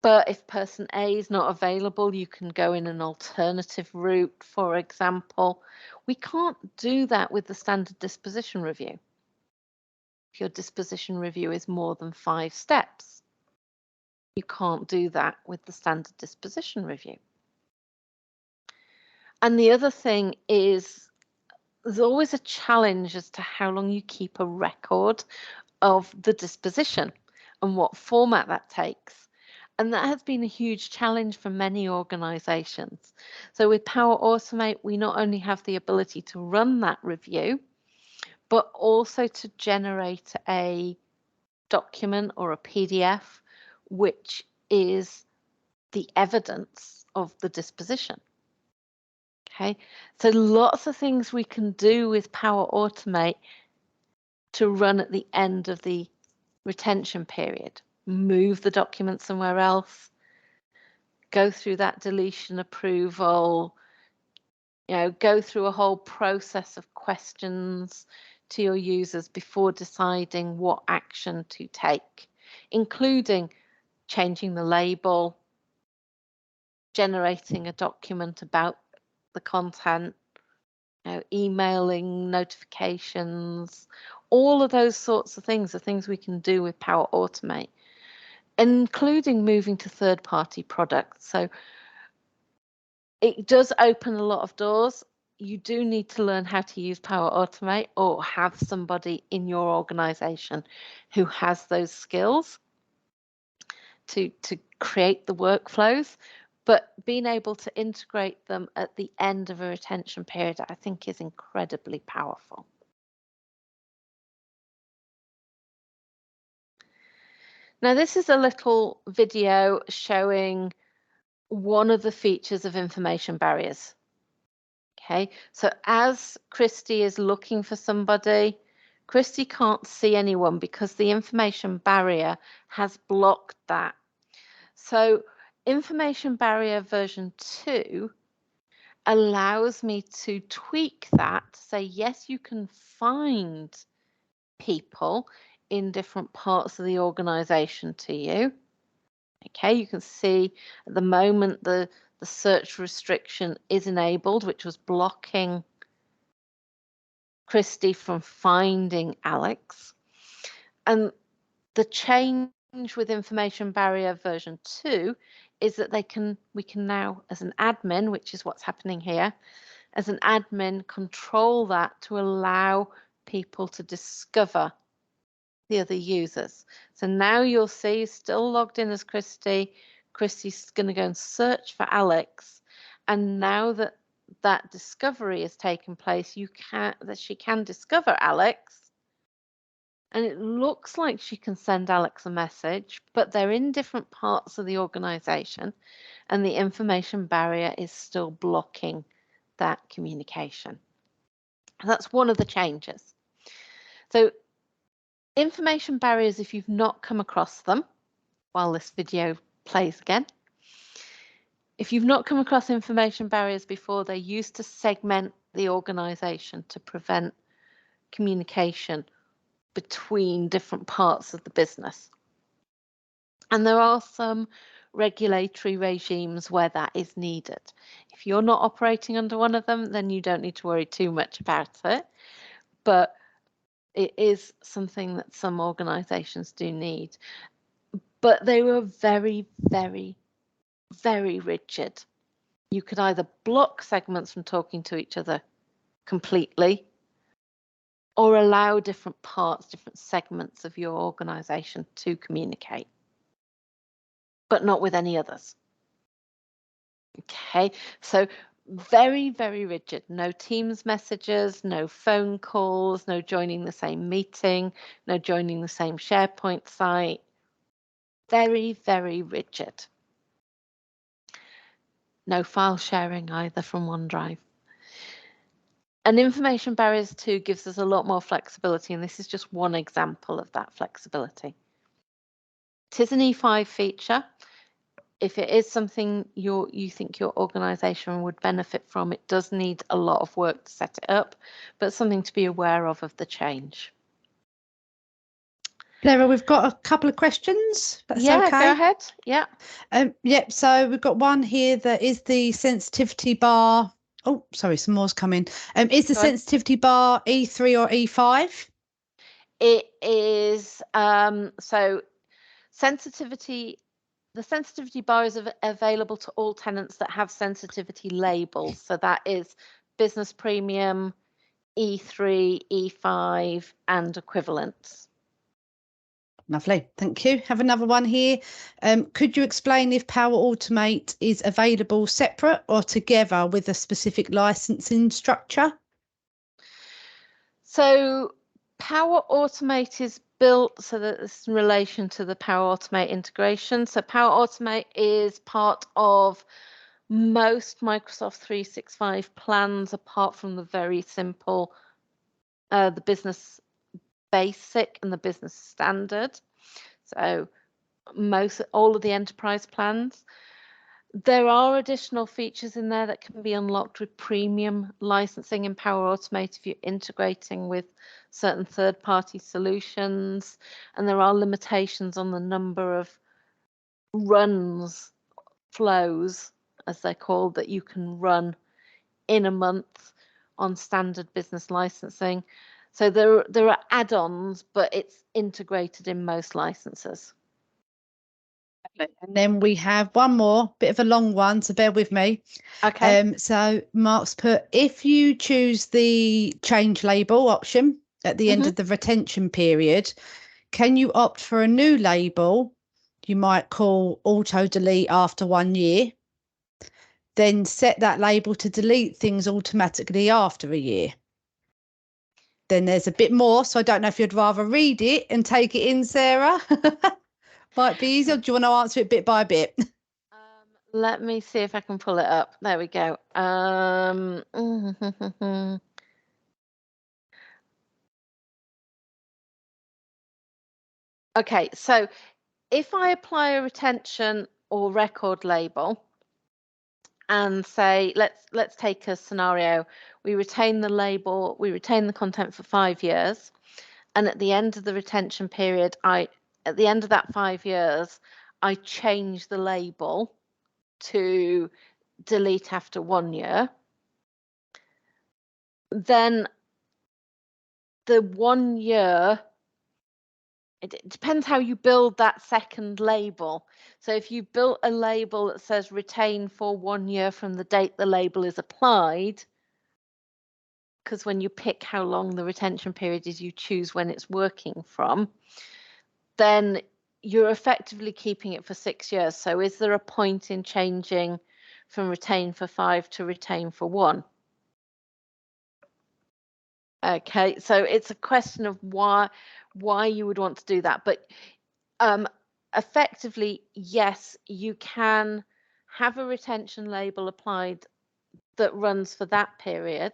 But if person A is not available, you can go in an alternative route, for example. We can't do that with the standard disposition review. If your disposition review is more than 5 steps, you can't do that with the standard disposition review. And the other thing is there's always a challenge as to how long you keep a record of the disposition and what format that takes. And that has been a huge challenge for many organizations. So with Power Automate, we not only have the ability to run that review, but also to generate a document or a PDF, which is the evidence of the disposition. Okay, so lots of things we can do with Power Automate to run at the end of the retention period. Move the document somewhere else, go through that deletion approval, go through a whole process of questions to your users before deciding what action to take, including changing the label, generating a document about the content, emailing notifications, all of those sorts of things are things we can do with Power Automate, including moving to third-party products. So it does open a lot of doors. You do need to learn how to use Power Automate or have somebody in your organization who has those skills to create the workflows. But being able to integrate them at the end of a retention period, I think, is incredibly powerful. Now, this is a little video showing one of the features of information barriers. Okay, so as Christy is looking for somebody, Christy can't see anyone because the information barrier has blocked that. So information barrier version 2 allows me to tweak that to say, yes, you can find people in different parts of the organization to you. Okay, you can see at the moment the search restriction is enabled, which was blocking Christy from finding Alex. And the change with information barrier version 2 is that we can now, as an admin, which is what's happening here, as an admin, control that to allow people to discover the other users. So now you'll see still logged in as Christy. Christy's going to go and search for Alex. And now that that discovery has taken place, she can discover Alex and it looks like she can send Alex a message, but they're in different parts of the organization, and the information barrier is still blocking that communication. That's one of the changes. So information barriers, if you've not come across them, while this video plays again, if you've not come across information barriers before, they're used to segment the organization to prevent communication between different parts of the business. And there are some regulatory regimes where that is needed. If you're not operating under one of them, then you don't need to worry too much about it. But it is something that some organizations do need. But they were very, very, very rigid. You could either block segments from talking to each other completely, or allow different parts, different segments of your organization to communicate, but not with any others. Okay, so very, very rigid. No Teams messages, no phone calls, no joining the same meeting, no joining the same SharePoint site. Very, very rigid. No file sharing either from OneDrive. And information barriers 2 gives us a lot more flexibility, and this is just one example of that flexibility. It is an E5 feature. If it is something you think your organisation would benefit from, it does need a lot of work to set it up, but something to be aware of the change. Lara, we've got a couple of questions. That's yeah, okay. Go ahead. Yeah. Yep. So we've got one here that is the sensitivity bar. Oh, sorry, some more's coming. Is the sensitivity bar E3 or E5? It is. So sensitivity. The sensitivity bar is available to all tenants that have sensitivity labels. So that is business premium, E3, E5, and equivalents. Lovely, thank you. Have another one here. Could you explain if Power Automate is available separate or together with a specific licensing structure? So Power Automate is built so that it's in relation to the Power Automate integration. So Power Automate is part of most Microsoft 365 plans, apart from the very simple, the business basic and the business standard. So all of the enterprise plans. There are additional features in there that can be unlocked with premium licensing in Power Automate if you're integrating with certain third-party solutions, and there are limitations on the number of runs, flows, as they're called, that you can run in a month on standard business licensing. So there are add-ons, but it's integrated in most licenses. And then we have one more, bit of a long one, so bear with me. Okay. So Mark's put, if you choose the change label option at the end of the retention period, can you opt for a new label you might call auto delete after 1 year, then set that label to delete things automatically after a year? Then there's a bit more, so I don't know if you'd rather read it and take it in, Sarah. Might be easier. Do you want to answer it bit by bit? Let me see if I can pull it up. There we go. Okay, so if I apply a retention or record label and say, let's take a scenario, we retain the label, we retain the content for 5 years, and at the end of the retention period, at the end of that 5 years, I change the label to delete after 1 year, then the 1 year, it depends how you build that second label. So if you built a label that says retain for 1 year from the date the label is applied, because when you pick how long the retention period is, you choose when it's working from, then you're effectively keeping it for 6 years. So is there a point in changing from retain for 5 to retain for 1? Okay, so it's a question of why you would want to do that. But effectively, yes, you can have a retention label applied that runs for that period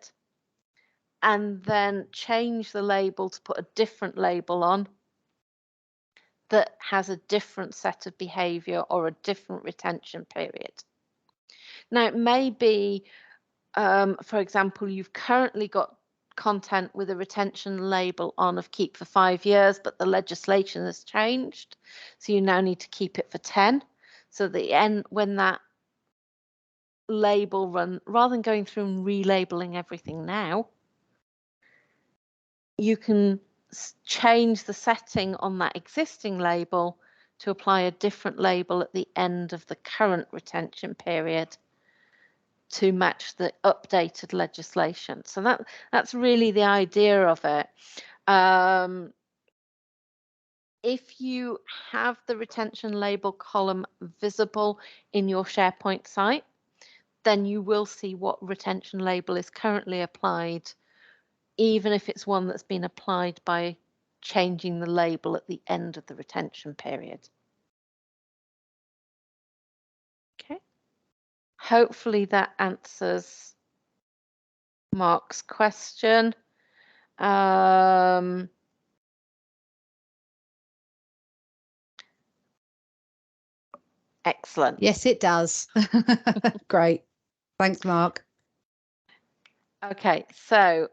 and then change the label to put a different label on that has a different set of behavior or a different retention period. Now, it may be, for example, you've currently got content with a retention label on of keep for 5 years, but the legislation has changed. So you now need to keep it for 10. So the end, when that label run, rather than going through and relabeling everything now, you can change the setting on that existing label to apply a different label at the end of the current retention period to match the updated legislation. So that's really the idea of it. If you have the retention label column visible in your SharePoint site, then you will see what retention label is currently applied, even if it's one that's been applied by changing the label at the end of the retention period. Okay. Hopefully that answers Mark's question. Excellent. Yes, it does. Great. Thanks, Mark. Okay, so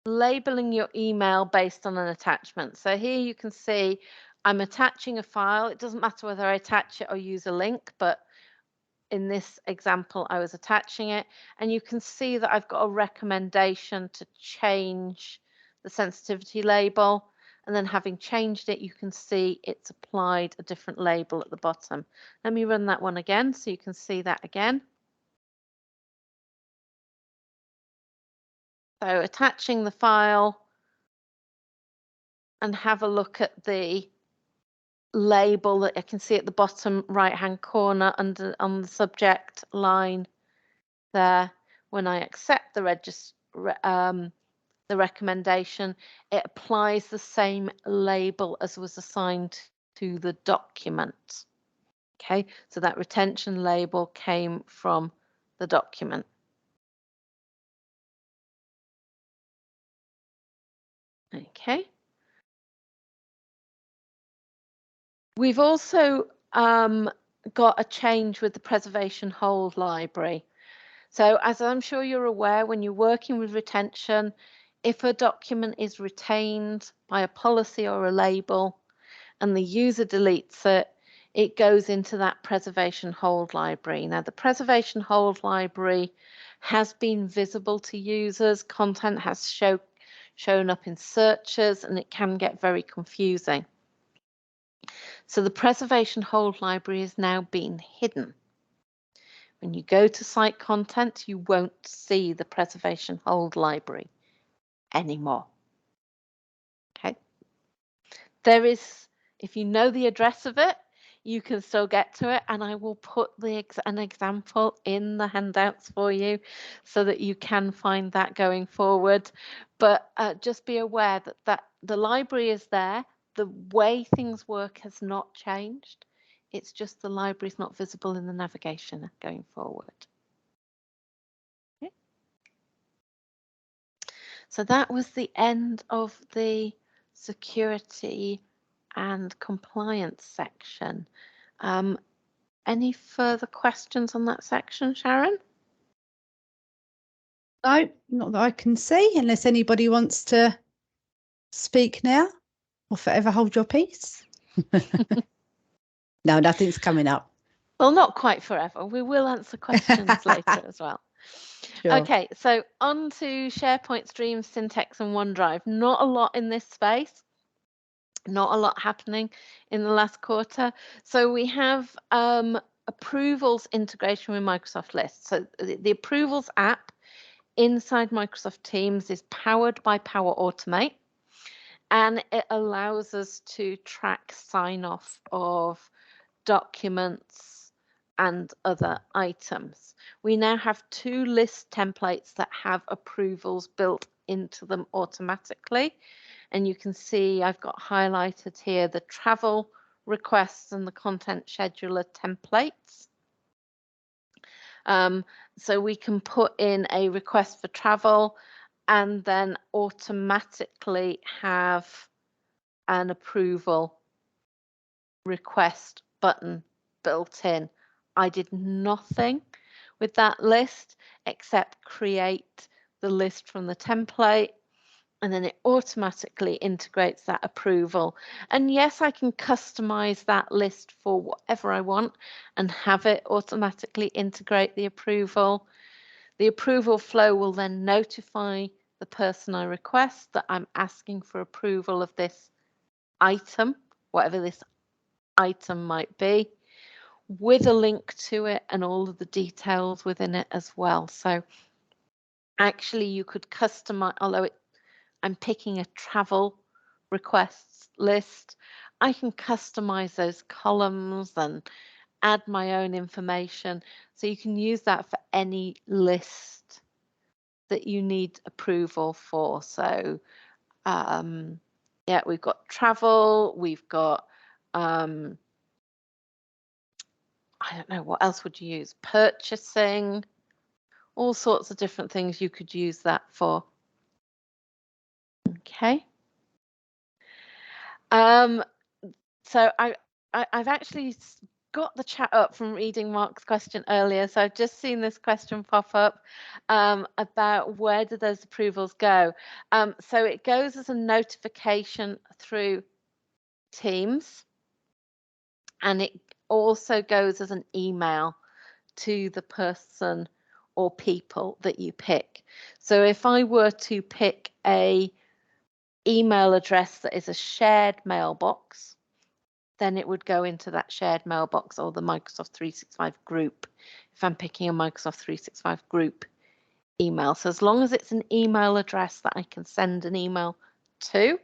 labeling your email based on an attachment. So here you can see I'm attaching a file. It doesn't matter whether I attach it or use a link, but in this example, I was attaching it. And you can see that I've got a recommendation to change the sensitivity label. And then having changed it, you can see it's applied a different label at the bottom. Let me run that one again so you can see that again. So attaching the file and have a look at the label that I can see at the bottom right hand corner under on the subject line there. When I accept the recommendation, it applies the same label as was assigned to the document. Okay, so that retention label came from the document. Okay. We've also got a change with the preservation hold library. So as I'm sure you're aware, when you're working with retention, if a document is retained by a policy or a label and the user deletes it, it goes into that preservation hold library. Now, the preservation hold library has been visible to users. Content has shown up in searches, and it can get very confusing. So the preservation hold library is now being hidden. When you go to site content, you won't see the preservation hold library anymore. Okay. There is, if you know the address of it, you can still get to it, and I will put an example in the handouts for you so that you can find that going forward. But just be aware that the library is there. The way things work has not changed. It's just the library is not visible in the navigation going forward. Okay. So that was the end of the security and compliance section. Any further questions on that section, Sharon? No, not that I can see, unless anybody wants to speak now or forever hold your peace. No, nothing's coming up. Well, not quite forever. We will answer questions later as well. Sure. Okay, so on to SharePoint Streams, Syntex and OneDrive. Not a lot in this space. Not a lot happening in the last quarter. So we have approvals integration with Microsoft Lists. So the approvals app inside Microsoft Teams is powered by Power Automate, and it allows us to track sign off of documents and other items. We now have 2 list templates that have approvals built into them automatically. And you can see I've got highlighted here the travel requests and the content scheduler templates. So we can put in a request for travel and then automatically have an approval request button built in. I did nothing with that list except create the list from the template, and then it automatically integrates that approval. And yes, I can customize that list for whatever I want and have it automatically integrate the approval. The approval flow will then notify the person I request that I'm asking for approval of this item, whatever this item might be, with a link to it and all of the details within it as well. So actually you could customize, although I'm picking a travel requests list, I can customize those columns and add my own information. So you can use that for any list that you need approval for. So yeah, we've got travel, we've got I don't know, what else would you use? Purchasing, all sorts of different things you could use that for. Okay. So I've actually got the chat up from reading Mark's question earlier. So I've just seen this question pop up about where do those approvals go? So it goes as a notification through Teams, and it also goes as an email to the person or people that you pick. So if I were to pick a email address that is a shared mailbox, then it would go into that shared mailbox or the Microsoft 365 group if I'm picking a Microsoft 365 group email. So as long as it's an email address that I can send an email to,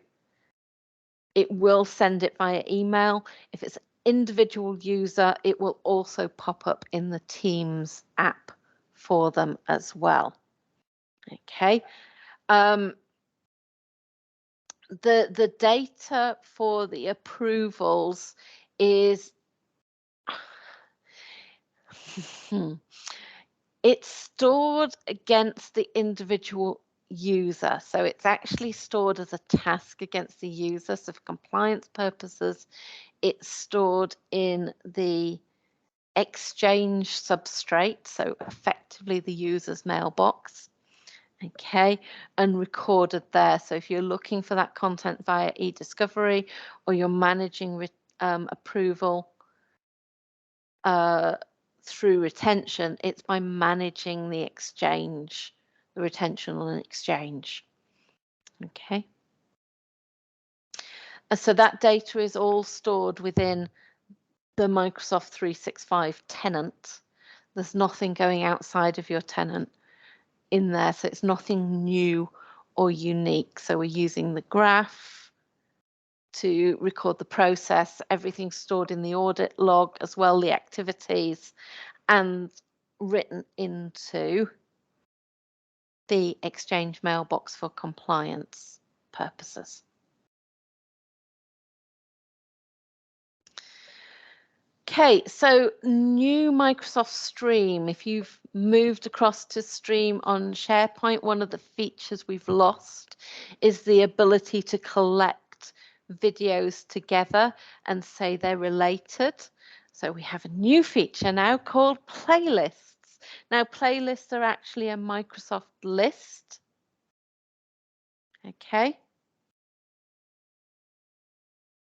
it will send it via email. If it's an individual user, it will also pop up in the Teams app for them as well. Okay. The data for the approvals is it's stored against the individual user. So it's actually stored as a task against the user. So for compliance purposes, it's stored in the Exchange substrate, so effectively the user's mailbox. Okay, and recorded there. So if you're looking for that content via eDiscovery or you're managing approval through retention, it's by managing the Exchange, the retention on an Exchange. Okay. So that data is all stored within the Microsoft 365 tenant. There's nothing going outside of your tenant in there, so it's nothing new or unique. So we're using the graph to record the process, everything's stored in the audit log as well, the activities, and written into the Exchange mailbox for compliance purposes. Okay, so new Microsoft Stream. If you've moved across to Stream on SharePoint, one of the features we've lost is the ability to collect videos together and say they're related. So we have a new feature now called playlists. Now, playlists are actually a Microsoft list. Okay.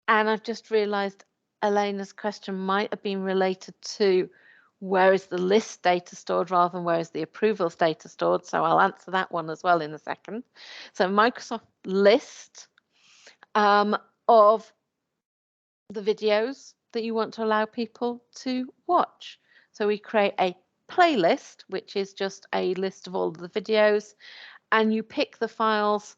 And I've just realized Elena's question might have been related to where is the list data stored rather than where is the approvals data stored. So I'll answer that one as well in a second. So Microsoft list of the videos that you want to allow people to watch. So we create a playlist, which is just a list of all of the videos, and you pick the files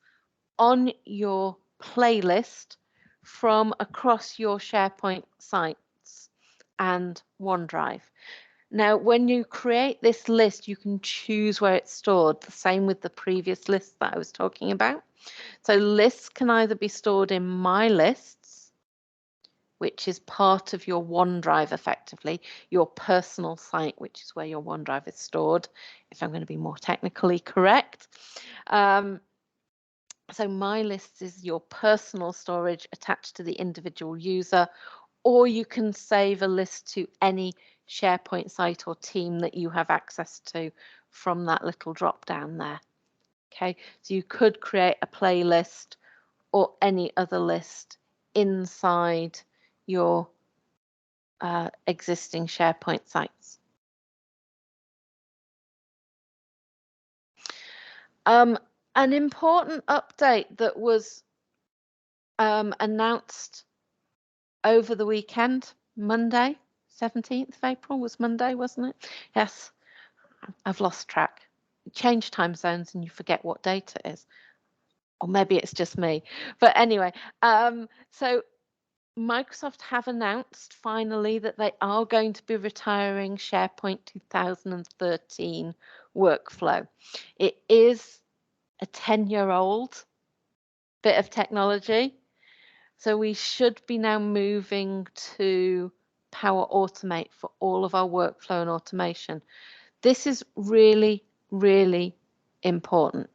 on your playlist from across your SharePoint sites and OneDrive. Now, when you create this list, you can choose where it's stored, the same with the previous list that I was talking about. So lists can either be stored in My Lists, which is part of your OneDrive effectively, your personal site, which is where your OneDrive is stored, if I'm going to be more technically correct. So My Lists is your personal storage attached to the individual user, or you can save a list to any SharePoint site or team that you have access to from that little drop down there. Okay, so you could create a playlist or any other list inside your existing SharePoint sites. An important update that was announced over the weekend, Monday, 17th of April was Monday, wasn't it? Yes, I've lost track. Change time zones and you forget what date it is. Or maybe it's just me. But anyway, so Microsoft have announced finally that they are going to be retiring SharePoint 2013 workflow. It is a 10-year-old bit of technology. So we should be now moving to Power Automate for all of our workflow and automation. This is really, really important.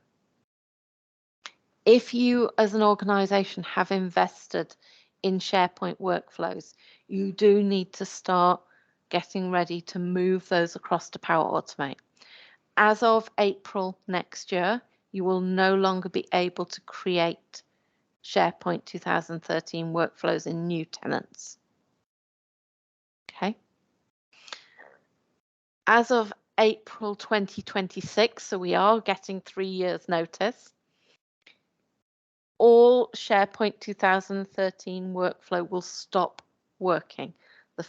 If you as an organization have invested in SharePoint workflows, you do need to start getting ready to move those across to Power Automate. As of April next year, you will no longer be able to create SharePoint 2013 workflows in new tenants. Okay. As of April 2026, so we are getting 3 years notice, all SharePoint 2013 workflow will stop working. The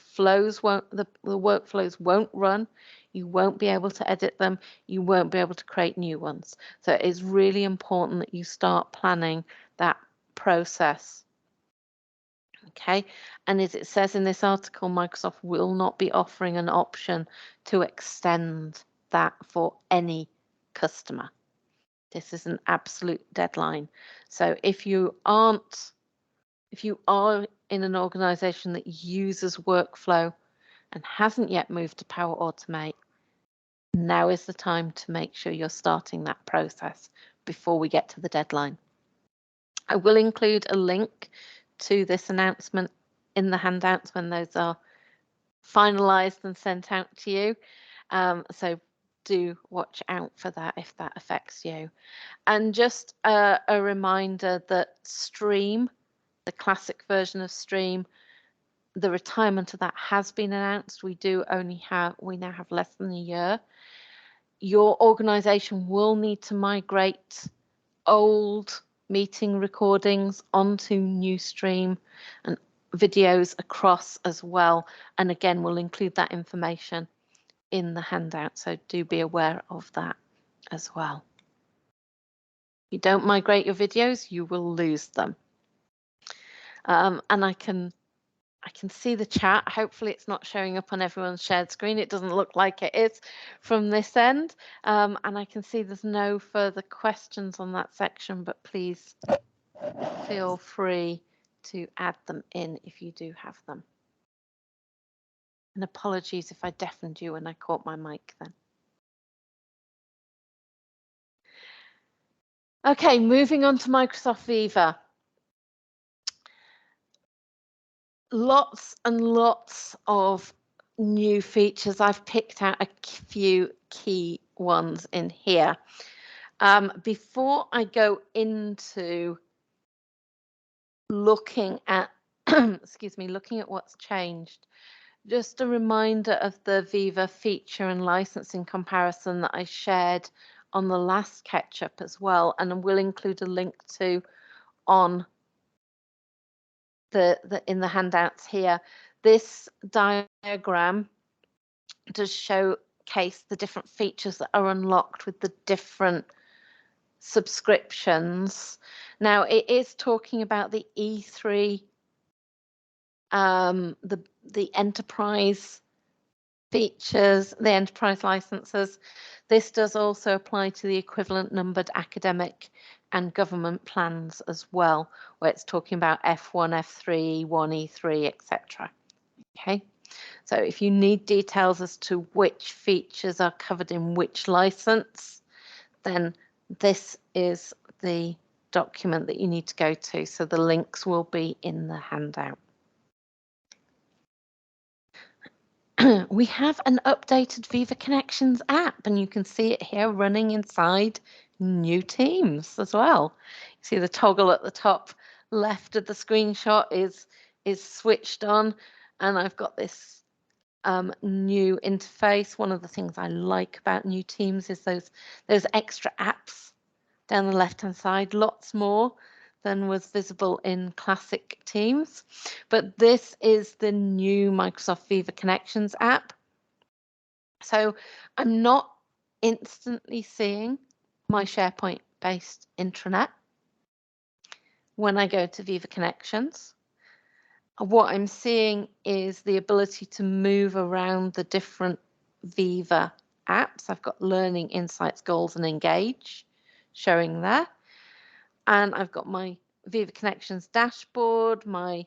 workflows won't run. You won't be able to edit them. You won't be able to create new ones. So it is really important that you start planning that process. Okay, and as it says in this article, Microsoft will not be offering an option to extend that for any customer. This is an absolute deadline. So if you are in an organization that uses workflow and hasn't yet moved to Power Automate, now is the time to make sure you're starting that process before we get to the deadline. I will include a link to this announcement in the handouts when those are finalized and sent out to you. So do watch out for that if that affects you. And just a reminder that Stream, the classic version of Stream, the retirement of that has been announced. We now have less than a year. Your organization will need to migrate old meeting recordings onto new Stream and videos across as well. And again, we'll include that information in the handout. So do be aware of that as well. If you don't migrate your videos, you will lose them. And I can see the chat. Hopefully it's not showing up on everyone's shared screen. It doesn't look like it is from this end. And I can see there's no further questions on that section, but please feel free to add them in if you do have them. And apologies if I deafened you when I caught my mic then. Okay, moving on to Microsoft Viva. Lots and lots of new features. I've picked out a few key ones in here. Before I go into looking at, excuse me, looking at what's changed, just a reminder of the Viva feature and licensing comparison that I shared on the last Ketchup as well, and we'll include a link to on in the handouts here. This diagram does showcase the different features that are unlocked with the different subscriptions. Now it is talking about the E3, the enterprise features, the enterprise licenses. This does also apply to the equivalent numbered academic and government plans as well, where it's talking about F1, F3, E1, E3, etc. Okay, so if you need details as to which features are covered in which license, then this is the document that you need to go to. So the links will be in the handout. We have an updated Viva Connections app, and you can see it here running inside new teams as well. You see the toggle at the top left of the screenshot is switched on, and I've got this new interface. One of the things I like about new teams is those extra apps down the left hand side, lots more than was visible in classic Teams. But this is the new Microsoft Viva Connections app. So I'm not instantly seeing my SharePoint based intranet when I go to Viva Connections. What I'm seeing is the ability to move around the different Viva apps. I've got Learning, Insights, Goals, and Engage showing there. And I've got my Viva Connections dashboard, my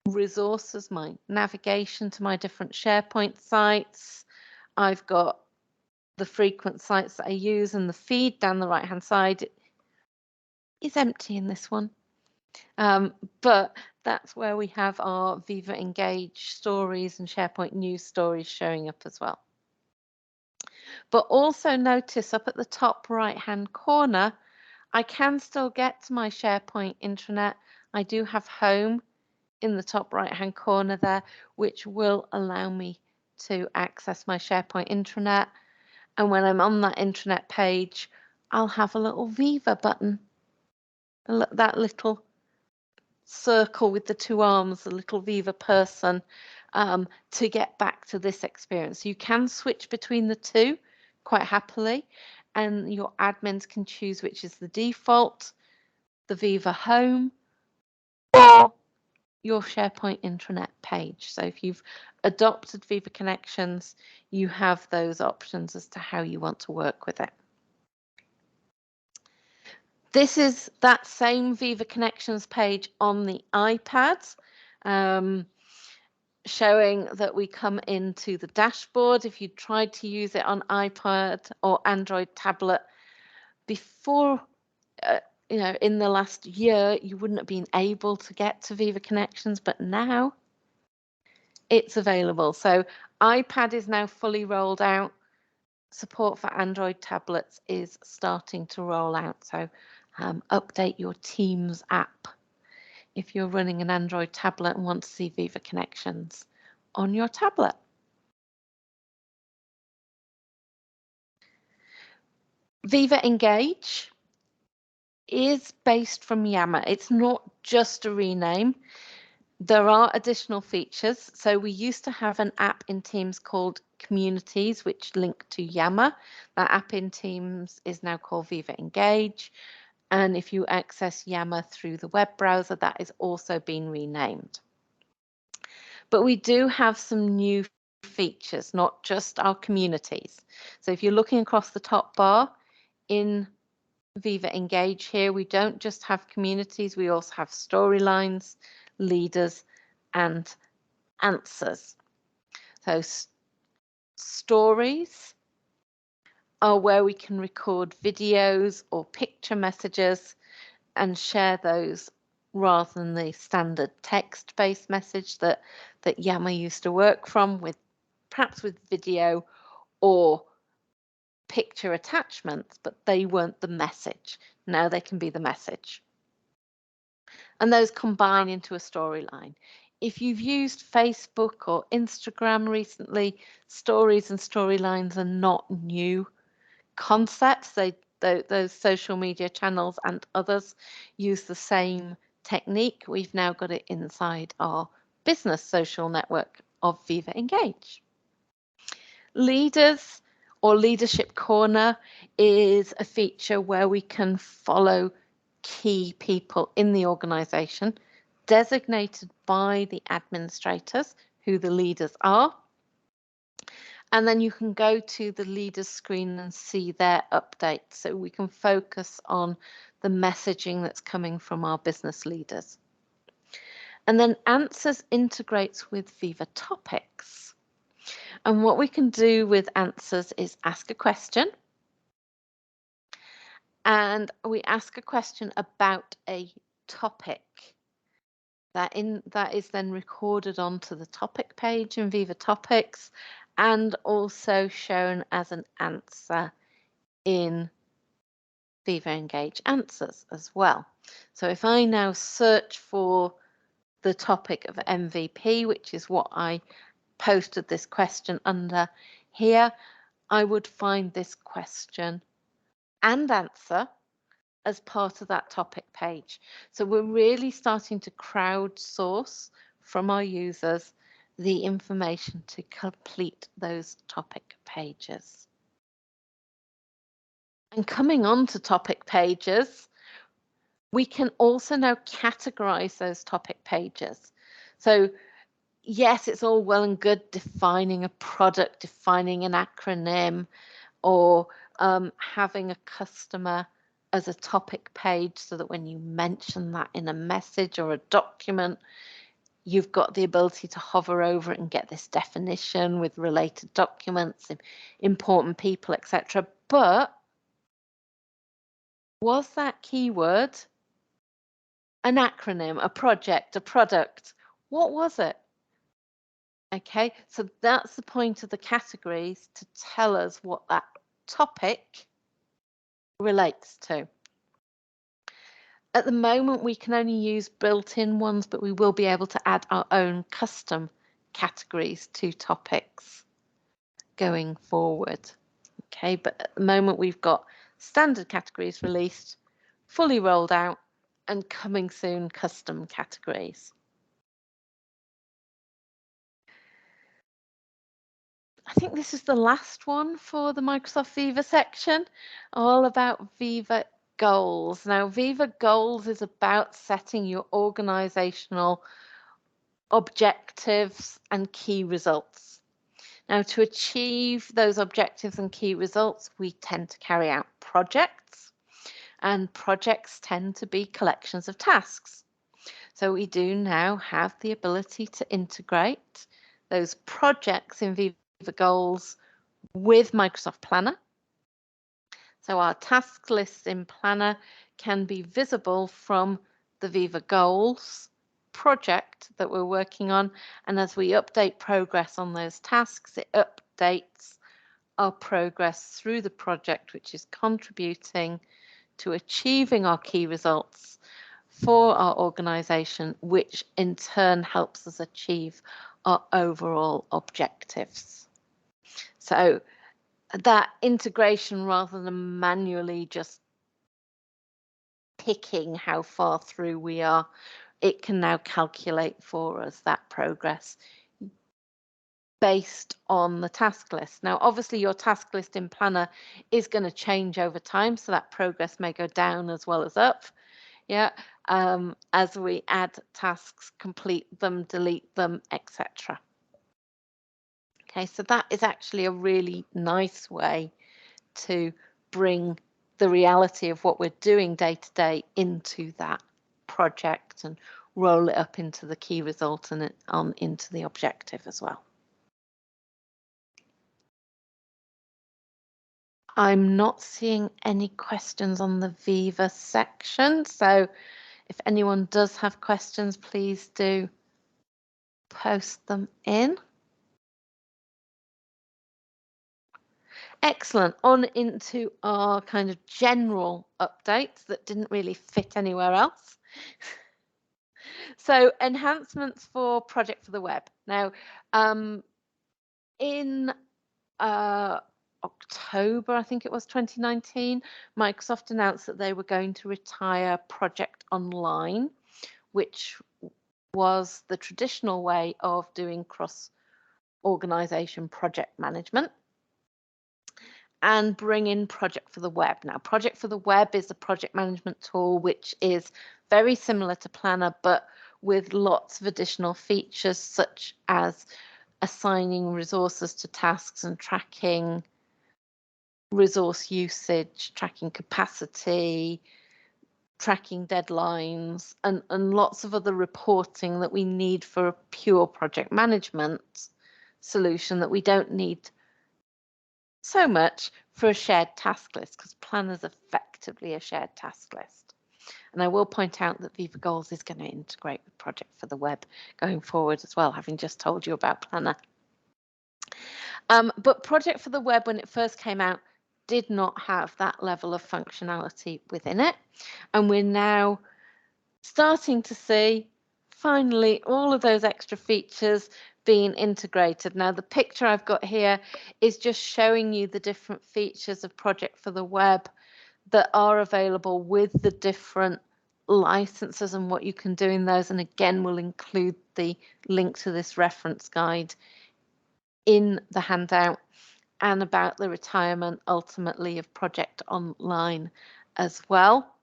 resources, my navigation to my different SharePoint sites. I've got the frequent sites that I use, and the feed down the right-hand side is empty in this one. But that's where we have our Viva Engage stories and SharePoint news stories showing up as well. But also notice up at the top right-hand corner, I can still get to my SharePoint intranet. I do have home in the top right-hand corner there, which will allow me to access my SharePoint intranet. And when I'm on that intranet page, I'll have a little Viva button, that little circle with the two arms, the little Viva person, to get back to this experience. You can switch between the two quite happily, and your admins can choose which is the default, the Viva Home, or your SharePoint intranet page. So if you've adopted Viva Connections, you have those options as to how you want to work with it. This is that same Viva Connections page on the iPad, showing that we come into the dashboard. If you tried to use it on iPad or Android tablet before, in the last year, you wouldn't have been able to get to Viva Connections, but now it's available. So iPad is now fully rolled out. Support for Android tablets is starting to roll out. So update your Teams app if you're running an Android tablet and want to see Viva Connections on your tablet. Viva Engage is based from Yammer. It's not just a rename. There are additional features. So we used to have an app in Teams called Communities, which link to Yammer. That app in Teams is now called Viva Engage. And if you access Yammer through the web browser, that is also been renamed. But we do have some new features, not just our communities. So if you're looking across the top bar in Viva Engage here, we don't just have communities, we also have storylines, leaders, and answers. So stories are where we can record videos or picture messages and share those rather than the standard text-based message that Yammer used to work from, with perhaps with video or picture attachments, but they weren't the message. Now they can be the message. And those combine into a storyline. If you've used Facebook or Instagram recently, stories and storylines are not new concepts. Those social media channels and others use the same technique. We've now got it inside our business social network of Viva Engage. Leaders or Leadership Corner is a feature where we can follow key people in the organization designated by the administrators, who the leaders are. And then you can go to the leaders screen and see their updates. So we can focus on the messaging that's coming from our business leaders. And then Answers integrates with Viva Topics. And what we can do with Answers is ask a question. And we ask a question about a topic. That is then recorded onto the topic page in Viva Topics and also shown as an answer in Viva Engage Answers as well. So if I now search for the topic of MVP, which is what I posted this question under here, I would find this question and answer as part of that topic page. So we're really starting to crowdsource from our users the information to complete those topic pages. And coming on to topic pages, we can also now categorize those topic pages. So yes, it's all well and good defining a product, defining an acronym, or having a customer as a topic page so that when you mention that in a message or a document, you've got the ability to hover over it and get this definition with related documents, important people, etc. But was that keyword an acronym, a project, a product? What was it? Okay, so that's the point of the categories, to tell us what that topic relates to. At the moment, we can only use built-in ones, but we will be able to add our own custom categories to topics going forward. Okay, but at the moment, we've got standard categories released, fully rolled out, and coming soon, custom categories. I think this is the last one for the Microsoft Viva section, all about Viva Goals. Now, Viva Goals is about setting your organizational objectives and key results. Now, to achieve those objectives and key results, we tend to carry out projects, and projects tend to be collections of tasks. So we do now have the ability to integrate those projects in Viva Goals with Microsoft Planner. So our task lists in Planner can be visible from the Viva Goals project that we're working on. And as we update progress on those tasks, it updates our progress through the project, which is contributing to achieving our key results for our organization, which in turn helps us achieve our overall objectives. So that integration, rather than manually just picking how far through we are, it can now calculate for us that progress based on the task list. Now, obviously, your task list in Planner is going to change over time, so that progress may go down as well as up. Yeah, as we add tasks, complete them, delete them, etc. Okay, so that is actually a really nice way to bring the reality of what we're doing day to day into that project and roll it up into the key result and into the objective as well. I'm not seeing any questions on the Viva section, so if anyone does have questions, please do post them in. Excellent. On into our kind of general updates that didn't really fit anywhere else. So enhancements for Project for the Web. Now, in October, I think it was 2019, Microsoft announced that they were going to retire Project Online, which was the traditional way of doing cross-organization project management, and bring in Project for the Web. Now, Project for the Web is a project management tool which is very similar to Planner, but with lots of additional features such as assigning resources to tasks and tracking resource usage, tracking capacity, tracking deadlines, and lots of other reporting that we need for a pure project management solution that we don't need so much for a shared task list, because Planner's effectively a shared task list. And I will point out that Viva Goals is going to integrate with Project for the Web going forward as well, having just told you about Planner. But Project for the Web, when it first came out, did not have that level of functionality within it. And we're now starting to see, finally, all of those extra features being integrated. Now, the picture I've got here is just showing you the different features of Project for the Web that are available with the different licenses and what you can do in those. And again, we'll include the link to this reference guide in the handout, and about the retirement ultimately of Project Online as well.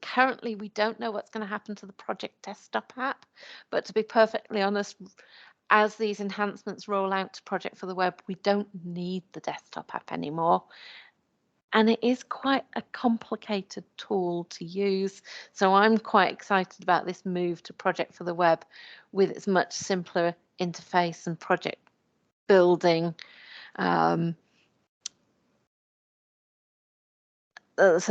Currently, we don't know what's going to happen to the Project Desktop app, but to be perfectly honest, as these enhancements roll out to Project for the Web, we don't need the desktop app anymore. And it is quite a complicated tool to use. So I'm quite excited about this move to Project for the Web with its much simpler interface and project building. So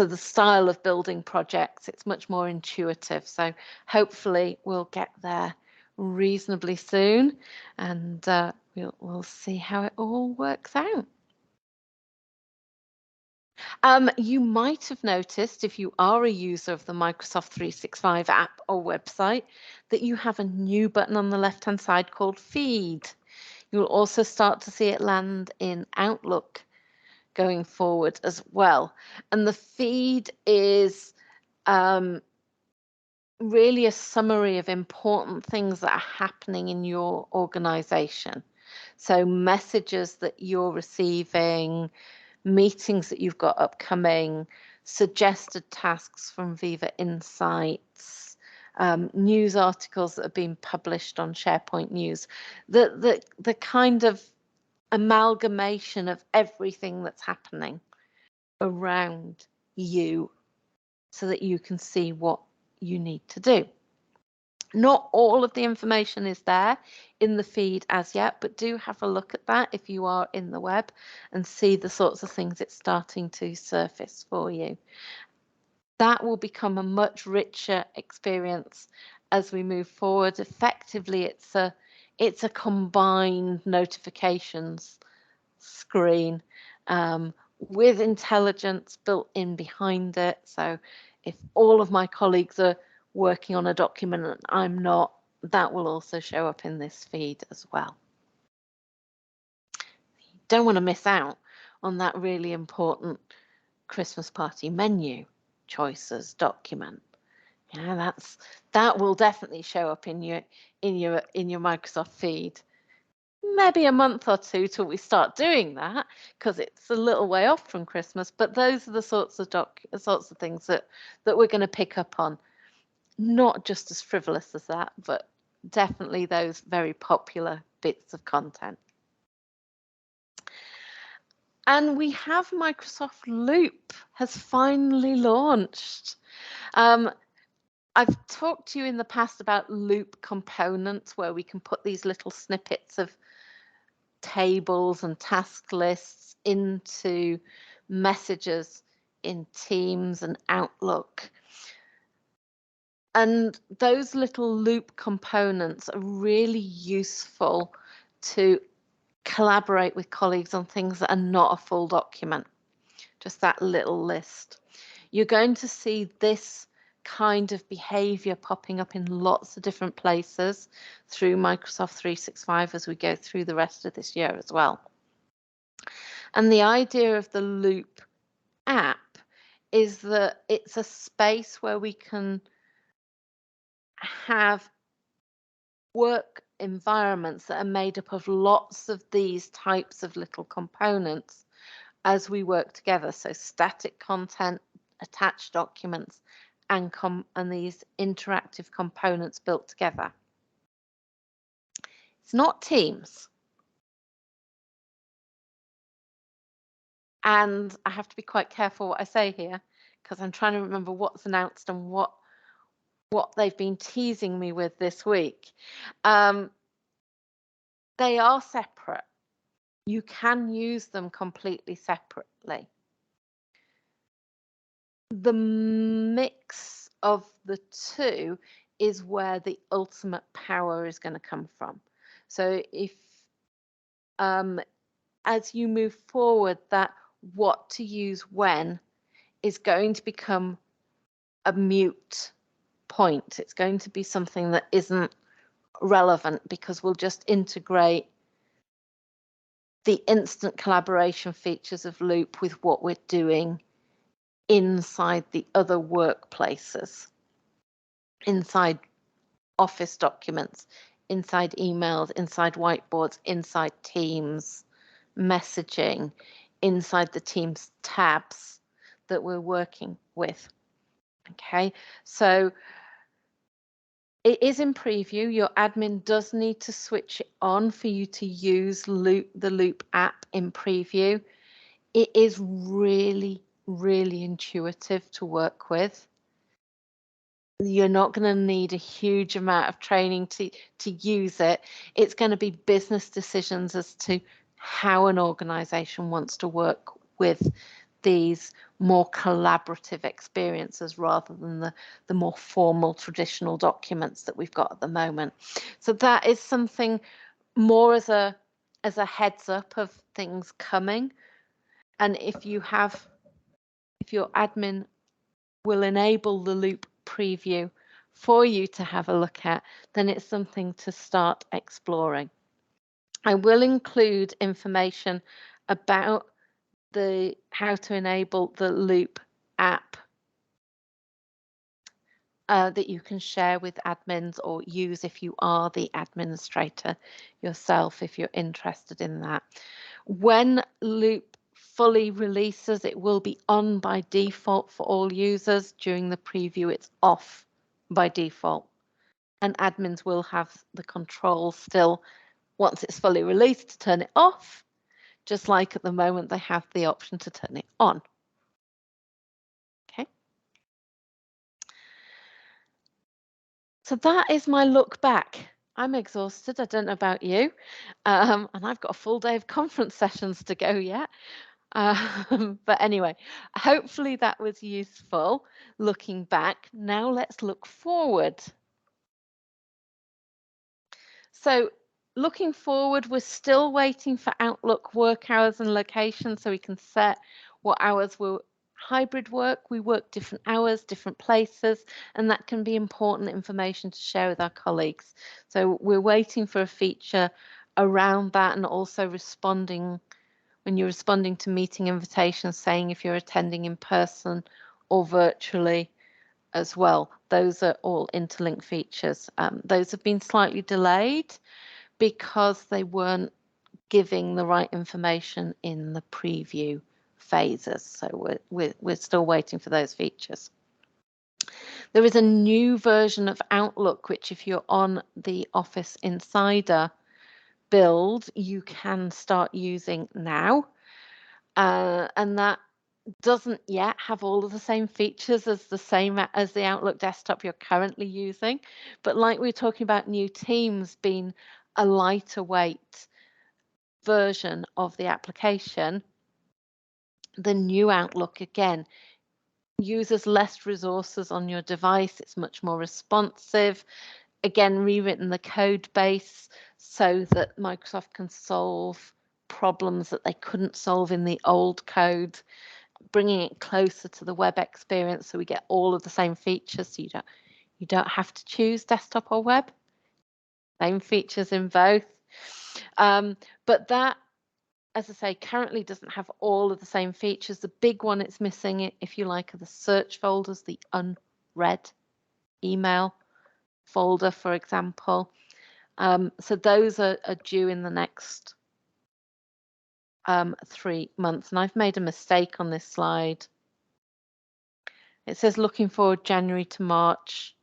the style of building projects, it's much more intuitive. So hopefully we'll get there reasonably soon, and we'll see how it all works out. You might have noticed, if you are a user of the Microsoft 365 app or website, that you have a new button on the left-hand side called Feed. You'll also start to see it land in Outlook going forward as well. And the feed is really a summary of important things that are happening in your organization. So messages that you're receiving, meetings that you've got upcoming, suggested tasks from Viva Insights, news articles that have been published on SharePoint News, the kind of amalgamation of everything that's happening around you so that you can see what you need to do. Not all of the information is there in the feed as yet, but do have a look at that if you are in the web and see the sorts of things it's starting to surface for you. That will become a much richer experience as we move forward. Effectively, it's a combined notifications screen with intelligence built in behind it. So if all of my colleagues are working on a document and I'm not, that will also show up in this feed as well. You don't want to miss out on that really important Christmas party menu choices document. Yeah, that will definitely show up in your Microsoft feed. Maybe a month or two till we start doing that, because it's a little way off from Christmas. But those are the sorts of things that we're going to pick up on. Not just as frivolous as that, but definitely those very popular bits of content. And we have Microsoft Loop has finally launched. I've talked to you in the past about Loop components, where we can put these little snippets of tables and task lists into messages in Teams and Outlook. And those little loop components are really useful to collaborate with colleagues on things that are not a full document, just that little list. You're going to see this kind of behavior popping up in lots of different places through Microsoft 365 as we go through the rest of this year as well. And the idea of the Loop app is that it's a space where we can have work environments that are made up of lots of these types of little components as we work together. So static content, attached documents, and these interactive components built together. It's not Teams. And I have to be quite careful what I say here, because I'm trying to remember what's announced and what they've been teasing me with this week. They are separate. You can use them completely separately. The mix of the two is where the ultimate power is going to come from. So if as you move forward, that what to use when is going to become a mute point. It's going to be something that isn't relevant, because we'll just integrate the instant collaboration features of Loop with what we're doing inside the other workplaces, inside Office documents, inside emails, inside whiteboards, inside Teams, messaging, inside the Teams tabs that we're working with. Okay, so it is in preview. Your admin does need to switch it on for you to use the Loop app in preview. It is really, really intuitive to work with. You're not going to need a huge amount of training to use it. It's going to be business decisions as to how an organization wants to work with these more collaborative experiences rather than the more formal traditional documents that we've got at the moment. So that is something more as a heads up of things coming. And if your admin will enable the Loop preview for you to have a look at, then it's something to start exploring. I will include information about how to enable the Loop app that you can share with admins or use if you are the administrator yourself, if you're interested in that. When Loop fully releases, it will be on by default for all users. During the preview, it's off by default. And admins will have the control still, once it's fully released, to turn it off, just like at the moment they have the option to turn it on. Okay. So that is my look back. I'm exhausted. I don't know about you. And I've got a full day of conference sessions to go yet. But anyway, hopefully that was useful looking back. Now let's look forward. So looking forward, we're still waiting for Outlook work hours and location so we can set what hours we'll hybrid work. We work different hours, different places, and that can be important information to share with our colleagues. So we're waiting for a feature around that, and also responding when you're responding to meeting invitations, saying if you're attending in person or virtually as well. Those are all interlink features. Those have been slightly delayed because they weren't giving the right information in the preview phases. So we're still waiting for those features. There is a new version of Outlook, which if you're on the Office Insider build, you can start using now. And that doesn't yet have all of the same features as the Outlook desktop you're currently using. But like we're talking about new Teams being a lighter weight version of the application, the new Outlook again uses less resources on your device. It's much more responsive. Again, rewritten the code base so that Microsoft can solve problems that they couldn't solve in the old code, bringing it closer to the web experience so we get all of the same features. So you don't have to choose desktop or web. Same features in both. But that, as I say, currently doesn't have all of the same features. The big one it's missing, if you like, are the search folders, the unread email folder, for example. So those are due in the next 3 months. And I've made a mistake on this slide. It says looking forward January to March.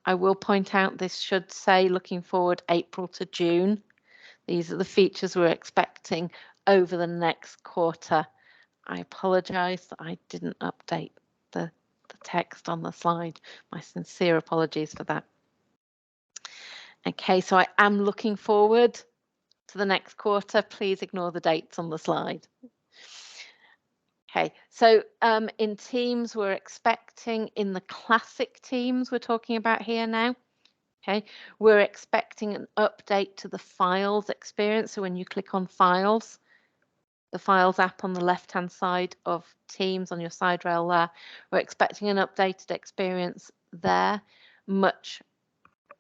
I will point out this should say looking forward April to June. These are the features we're expecting over the next quarter. I apologise that I didn't update the text on the slide. My sincere apologies for that. Okay, so I am looking forward to the next quarter. Please ignore the dates on the slide. Okay, so in teams, we're expecting, in the classic teams we're talking about here now, okay, we're expecting an update to the files experience. So when you click on files, the files app on the left-hand side of Teams on your side rail there, we're expecting an updated experience there, much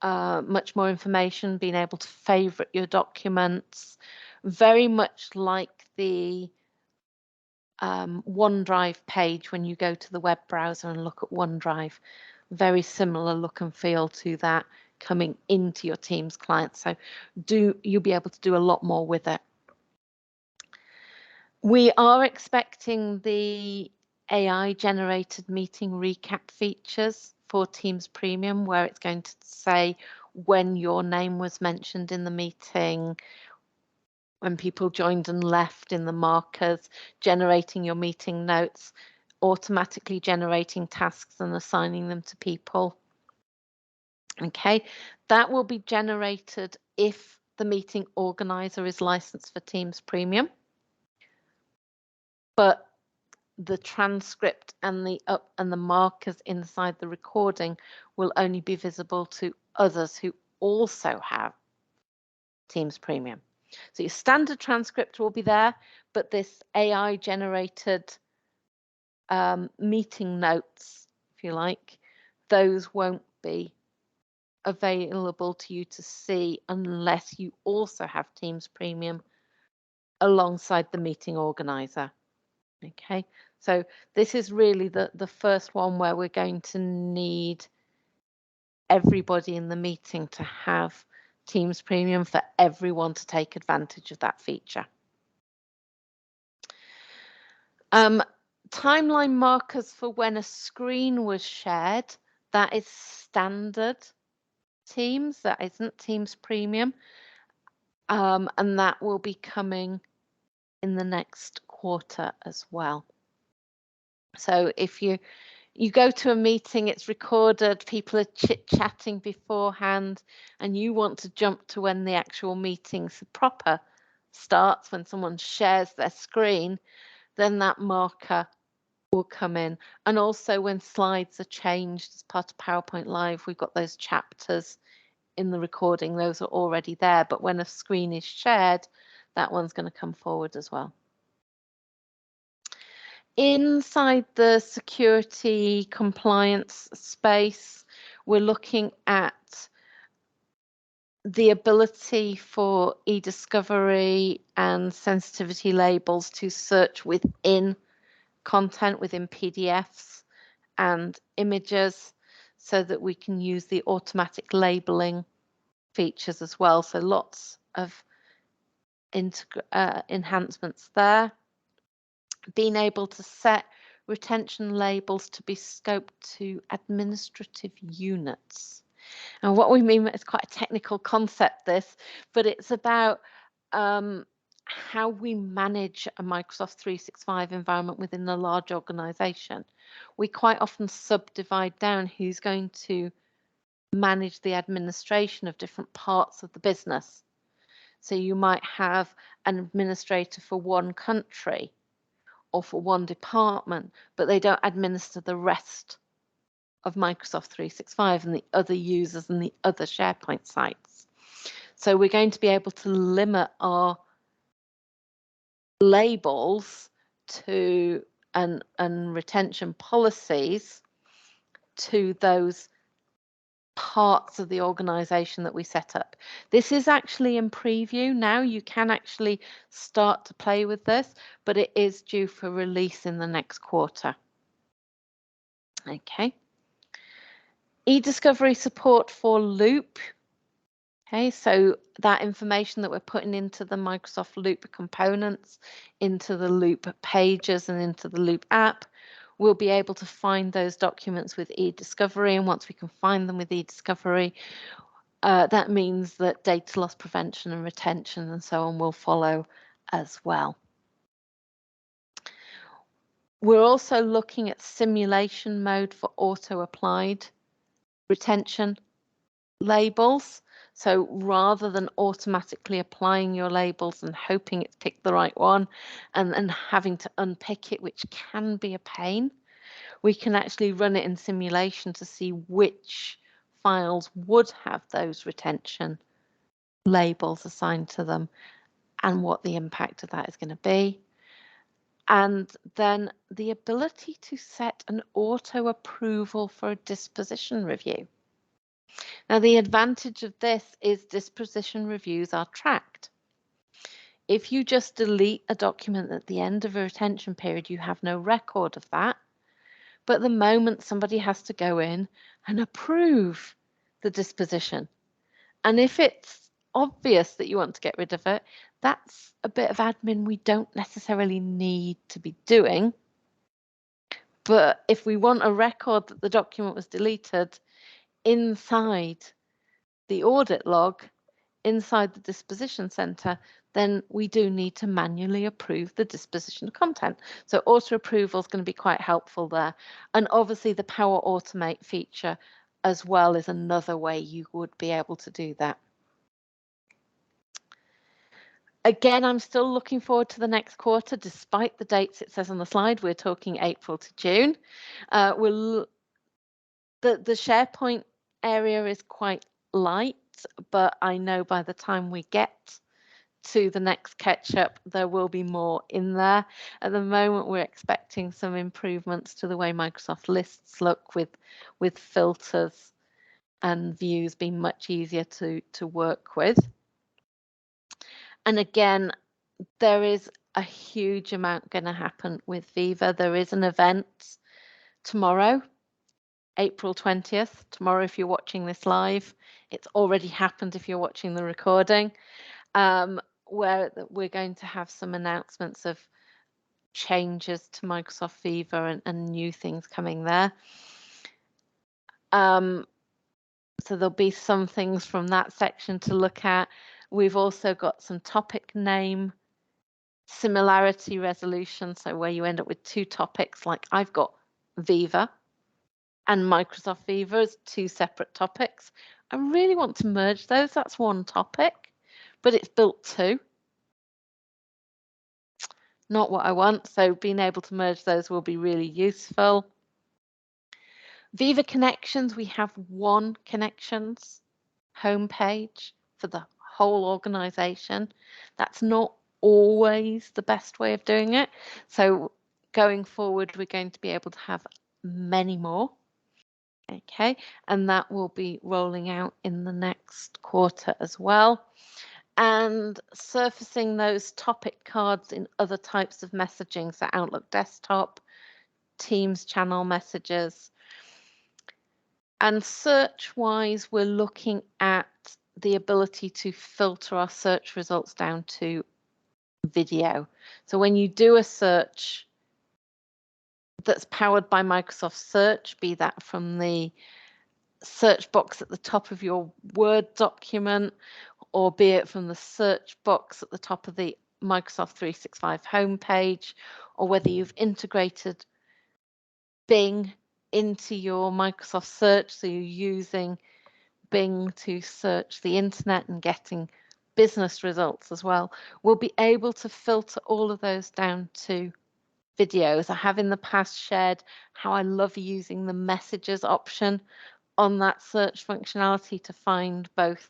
more information, being able to favorite your documents, very much like the OneDrive page when you go to the web browser and look at OneDrive. Very similar look and feel to that coming into your Teams client. So you'll be able to do a lot more with it. We are expecting the AI generated meeting recap features for Teams Premium, where it's going to say when your name was mentioned in the meeting, when people joined and left in the markers, generating your meeting notes, automatically generating tasks and assigning them to people. Okay, that will be generated if the meeting organizer is licensed for Teams Premium. But the transcript and the markers inside the recording will only be visible to others who also have Teams Premium. So your standard transcript will be there, but this AI generated meeting notes, if you like, those won't be available to you to see unless you also have Teams Premium alongside the meeting organizer. Okay, so this is really the first one where we're going to need everybody in the meeting to have Teams Premium for everyone to take advantage of that feature. Timeline markers for when a screen was shared, that is standard Teams, that isn't Teams Premium, and that will be coming in the next quarter as well. So if you go to a meeting, it's recorded, people are chit-chatting beforehand, and you want to jump to when the actual meeting proper starts, when someone shares their screen, then that marker will come in. And also when slides are changed as part of PowerPoint Live, we've got those chapters in the recording, those are already there, but when a screen is shared, that one's going to come forward as well. Inside the security compliance space, we're looking at the ability for e-discovery and sensitivity labels to search within content, within PDFs and images, so that we can use the automatic labeling features as well. So lots of enhancements there. Being able to set retention labels to be scoped to administrative units. And what we mean, it's quite a technical concept, this, but it's about how we manage a Microsoft 365 environment within a large organization. We quite often subdivide down who's going to manage the administration of different parts of the business. So you might have an administrator for one country or for one department, but they don't administer the rest of Microsoft 365 and the other users and the other SharePoint sites. So we're going to be able to limit our labels to and retention policies to those parts of the organization that we set up. This is actually in preview now. You can actually start to play with this, but it is due for release in the next quarter. Okay. E-discovery support for Loop. Okay, so that information that we're putting into the Microsoft Loop components, into the Loop pages and into the Loop app, we'll be able to find those documents with e-discovery. And once we can find them with e-discovery, that means that data loss prevention and retention and so on will follow as well. We're also looking at simulation mode for auto-applied retention labels. So rather than automatically applying your labels and hoping it's picked the right one and having to unpick it, which can be a pain, we can actually run it in simulation to see which files would have those retention labels assigned to them and what the impact of that is going to be. And then the ability to set an auto approval for a disposition review. Now, the advantage of this is disposition reviews are tracked. If you just delete a document at the end of a retention period, you have no record of that. But the moment somebody has to go in and approve the disposition, and if it's obvious that you want to get rid of it, that's a bit of admin we don't necessarily need to be doing. But if we want a record that the document was deleted inside the audit log, inside the disposition center, then we do need to manually approve the disposition content. So auto approval is going to be quite helpful there. And obviously the Power Automate feature as well is another way you would be able to do that. Again, I'm still looking forward to the next quarter, despite the dates it says on the slide. We're talking April to June. The SharePoint area is quite light, but I know by the time we get to the next Ketchup, there will be more in there. At the moment, we're expecting some improvements to the way Microsoft lists look with filters and views being much easier to work with. And again, there is a huge amount going to happen with Viva. There is an event tomorrow, April 20th. Tomorrow, if you're watching this live, it's already happened if you're watching the recording, where we're going to have some announcements of changes to Microsoft Viva and new things coming there. So there'll be some things from that section to look at. We've also got some topic name similarity resolution, so where you end up with two topics, like I've got Viva and Microsoft Viva as two separate topics. I really want to merge those. That's one topic, but it's built two. Not what I want, so being able to merge those will be really useful. Viva Connections, we have one Connections homepage for the whole organization. That's not always the best way of doing it. So going forward, we're going to be able to have many more. Okay, and that will be rolling out in the next quarter as well. And surfacing those topic cards in other types of messaging, so Outlook Desktop, Teams channel messages. And search-wise, we're looking at the ability to filter our search results down to video. So when you do a search that's powered by Microsoft Search, be that from the search box at the top of your Word document, or be it from the search box at the top of the Microsoft 365 homepage, or whether you've integrated Bing into your Microsoft Search, so you're using Bing to search the internet and getting business results as well, we'll be able to filter all of those down to videos. I have in the past shared how I love using the messages option on that search functionality to find both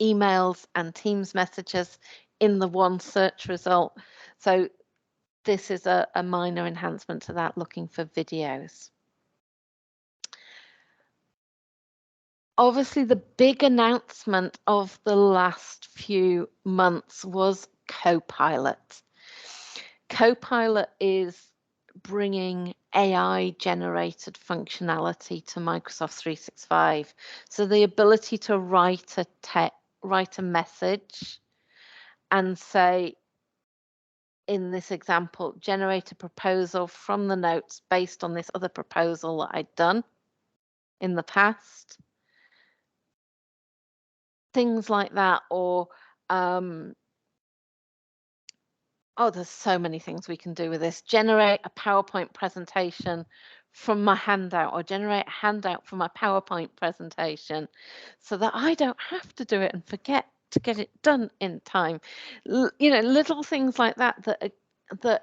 emails and Teams messages in the one search result. So this is a minor enhancement to that, looking for videos. Obviously, the big announcement of the last few months was Copilot. Copilot is bringing AI-generated functionality to Microsoft 365. So the ability to write a message and say, in this example, generate a proposal from the notes based on this other proposal that I'd done in the past. things like that, or oh, there's so many things we can do with this. Generate a PowerPoint presentation from my handout, or generate a handout from my PowerPoint presentation, so that I don't have to do it and forget to get it done in time. You know, little things like that that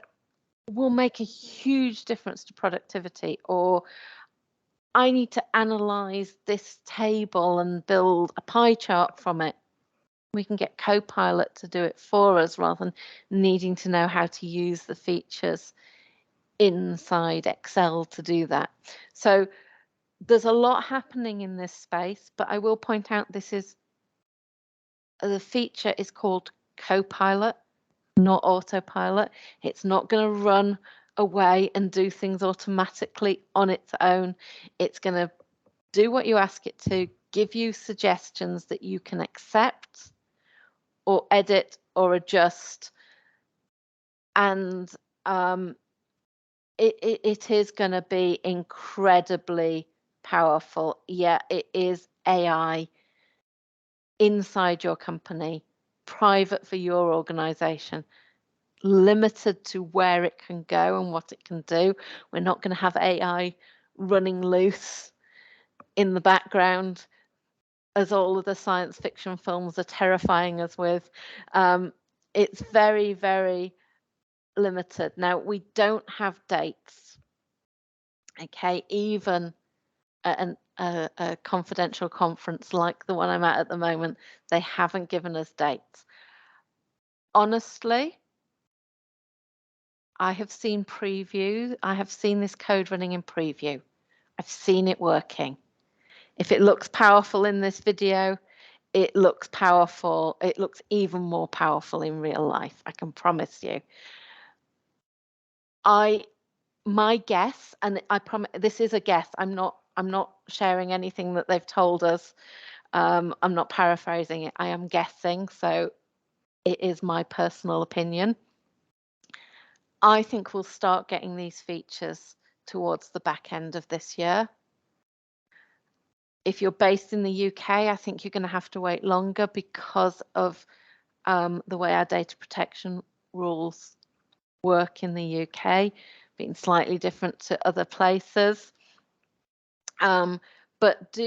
will make a huge difference to productivity. Or I need to analyze this table and build a pie chart from it. We can get Copilot to do it for us rather than needing to know how to use the features inside Excel to do that. So there's a lot happening in this space, but I will point out the feature is called Copilot, not Autopilot. It's not going to run away and do things automatically on its own. It's going to do what you ask it to, give you suggestions that you can accept or edit or adjust, and it is going to be incredibly powerful. Yeah, it is AI inside your company, private for your organization, limited to where it can go and what it can do. We're not going to have AI running loose in the background, as all of the science fiction films are terrifying us with. It's very, very limited. Now, we don't have dates, okay? Even at a confidential conference like the one I'm at the moment, they haven't given us dates. Honestly, I have seen preview. I have seen this code running in preview. I've seen it working. If it looks powerful in this video, it looks powerful. It looks even more powerful in real life, I can promise you. My guess, and I promise this is a guess, I'm not sharing anything that they've told us. I'm not paraphrasing it. I am guessing, so it is my personal opinion. I think we'll start getting these features towards the back end of this year. If you're based in the UK, I think you're going to have to wait longer because of the way our data protection rules work in the UK, being slightly different to other places. But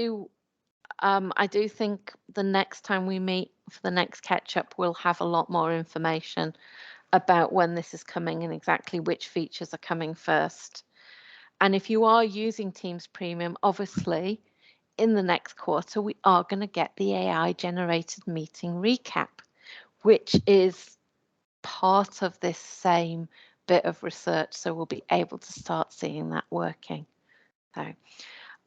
I do think the next time we meet for the next catch-up, we'll have a lot more information about when this is coming and exactly which features are coming first. And if you are using Teams Premium, obviously, in the next quarter, we are going to get the AI-generated meeting recap, which is part of this same bit of research. So we'll be able to start seeing that working. So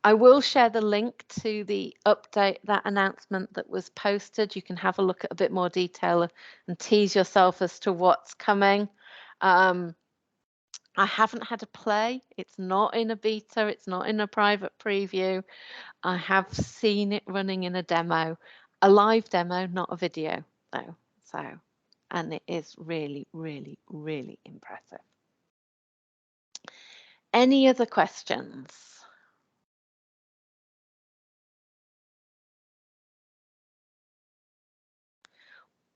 I will share the link to the update, that announcement that was posted. You can have a look at a bit more detail and tease yourself as to what's coming. I haven't had a play. It's not in a beta. It's not in a private preview. I have seen it running in a demo, a live demo, not a video though. So, and it is really, really, really impressive. Any other questions?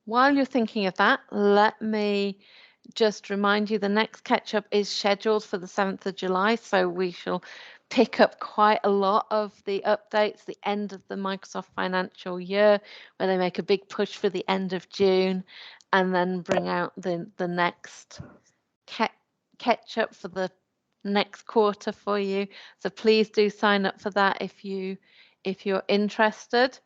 While you're thinking of that, let me just remind you the next catch-up is scheduled for the 7th of July, so we shall pick up quite a lot of the updates, the end of the Microsoft financial year, where they make a big push for the end of June, and then bring out the next catch-up for the next quarter for you. So please do sign up for that if you're interested.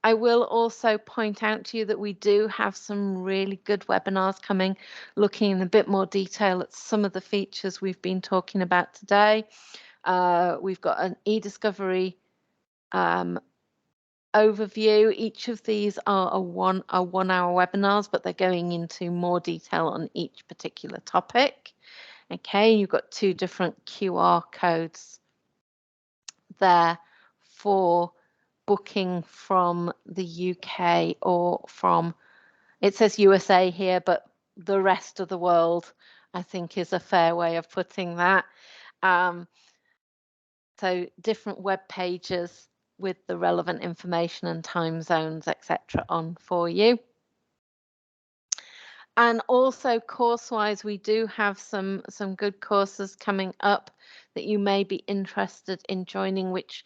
I will also point out to you that we do have some really good webinars coming, looking in a bit more detail at some of the features we've been talking about today. We've got an e-discovery overview. Each of these are one-hour webinars, but they're going into more detail on each particular topic. Okay, you've got 2 different QR codes there for booking from the UK or from, it says USA here, but the rest of the world, I think, is a fair way of putting that. So different web pages with the relevant information and time zones, etc., on for you. And also course-wise, we do have some good courses coming up that you may be interested in joining, which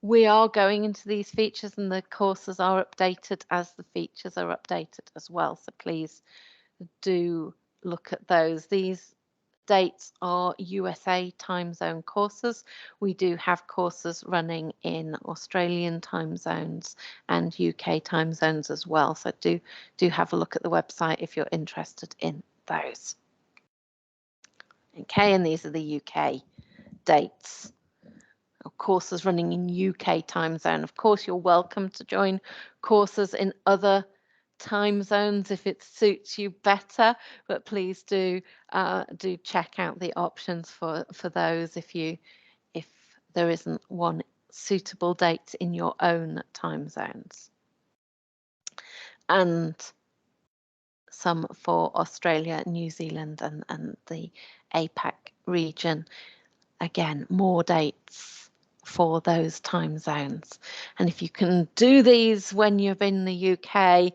we are going into these features, and the courses are updated as the features are updated as well. So please do look at those. These dates are USA time zone courses. We do have courses running in Australian time zones and UK time zones as well. So do have a look at the website if you're interested in those. Okay, and these are the UK dates. Courses running in UK time zone. Of course, you're welcome to join courses in other time zones if it suits you better, but please do check out the options for those if there isn't one suitable date in your own time zones. And some for Australia, New Zealand, and the APAC region. Again, more dates for those time zones. And if you can do these when you're in the UK,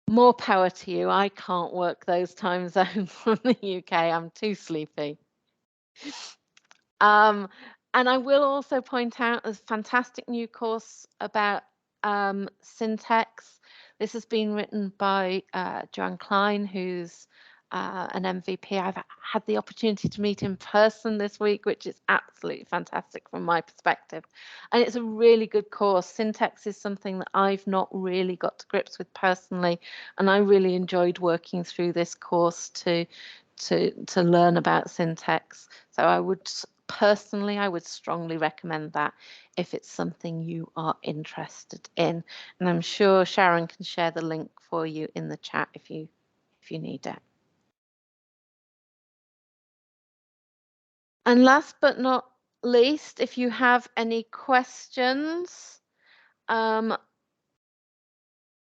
more power to you. I can't work those time zones from the UK. I'm too sleepy. And I will also point out a fantastic new course about syntax. This has been written by Joanne Klein, who's an MVP. I've had the opportunity to meet in person this week, which is absolutely fantastic from my perspective. And it's a really good course. Syntax is something that I've not really got to grips with personally, and I really enjoyed working through this course to learn about syntax. So I would strongly recommend that if it's something you are interested in. And I'm sure Sharon can share the link for you in the chat if you need it. And last but not least, if you have any questions and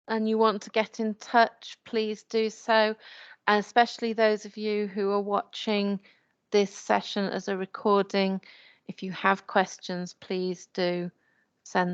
you want to get in touch, please do so, especially those of you who are watching this session as a recording. If you have questions, please do send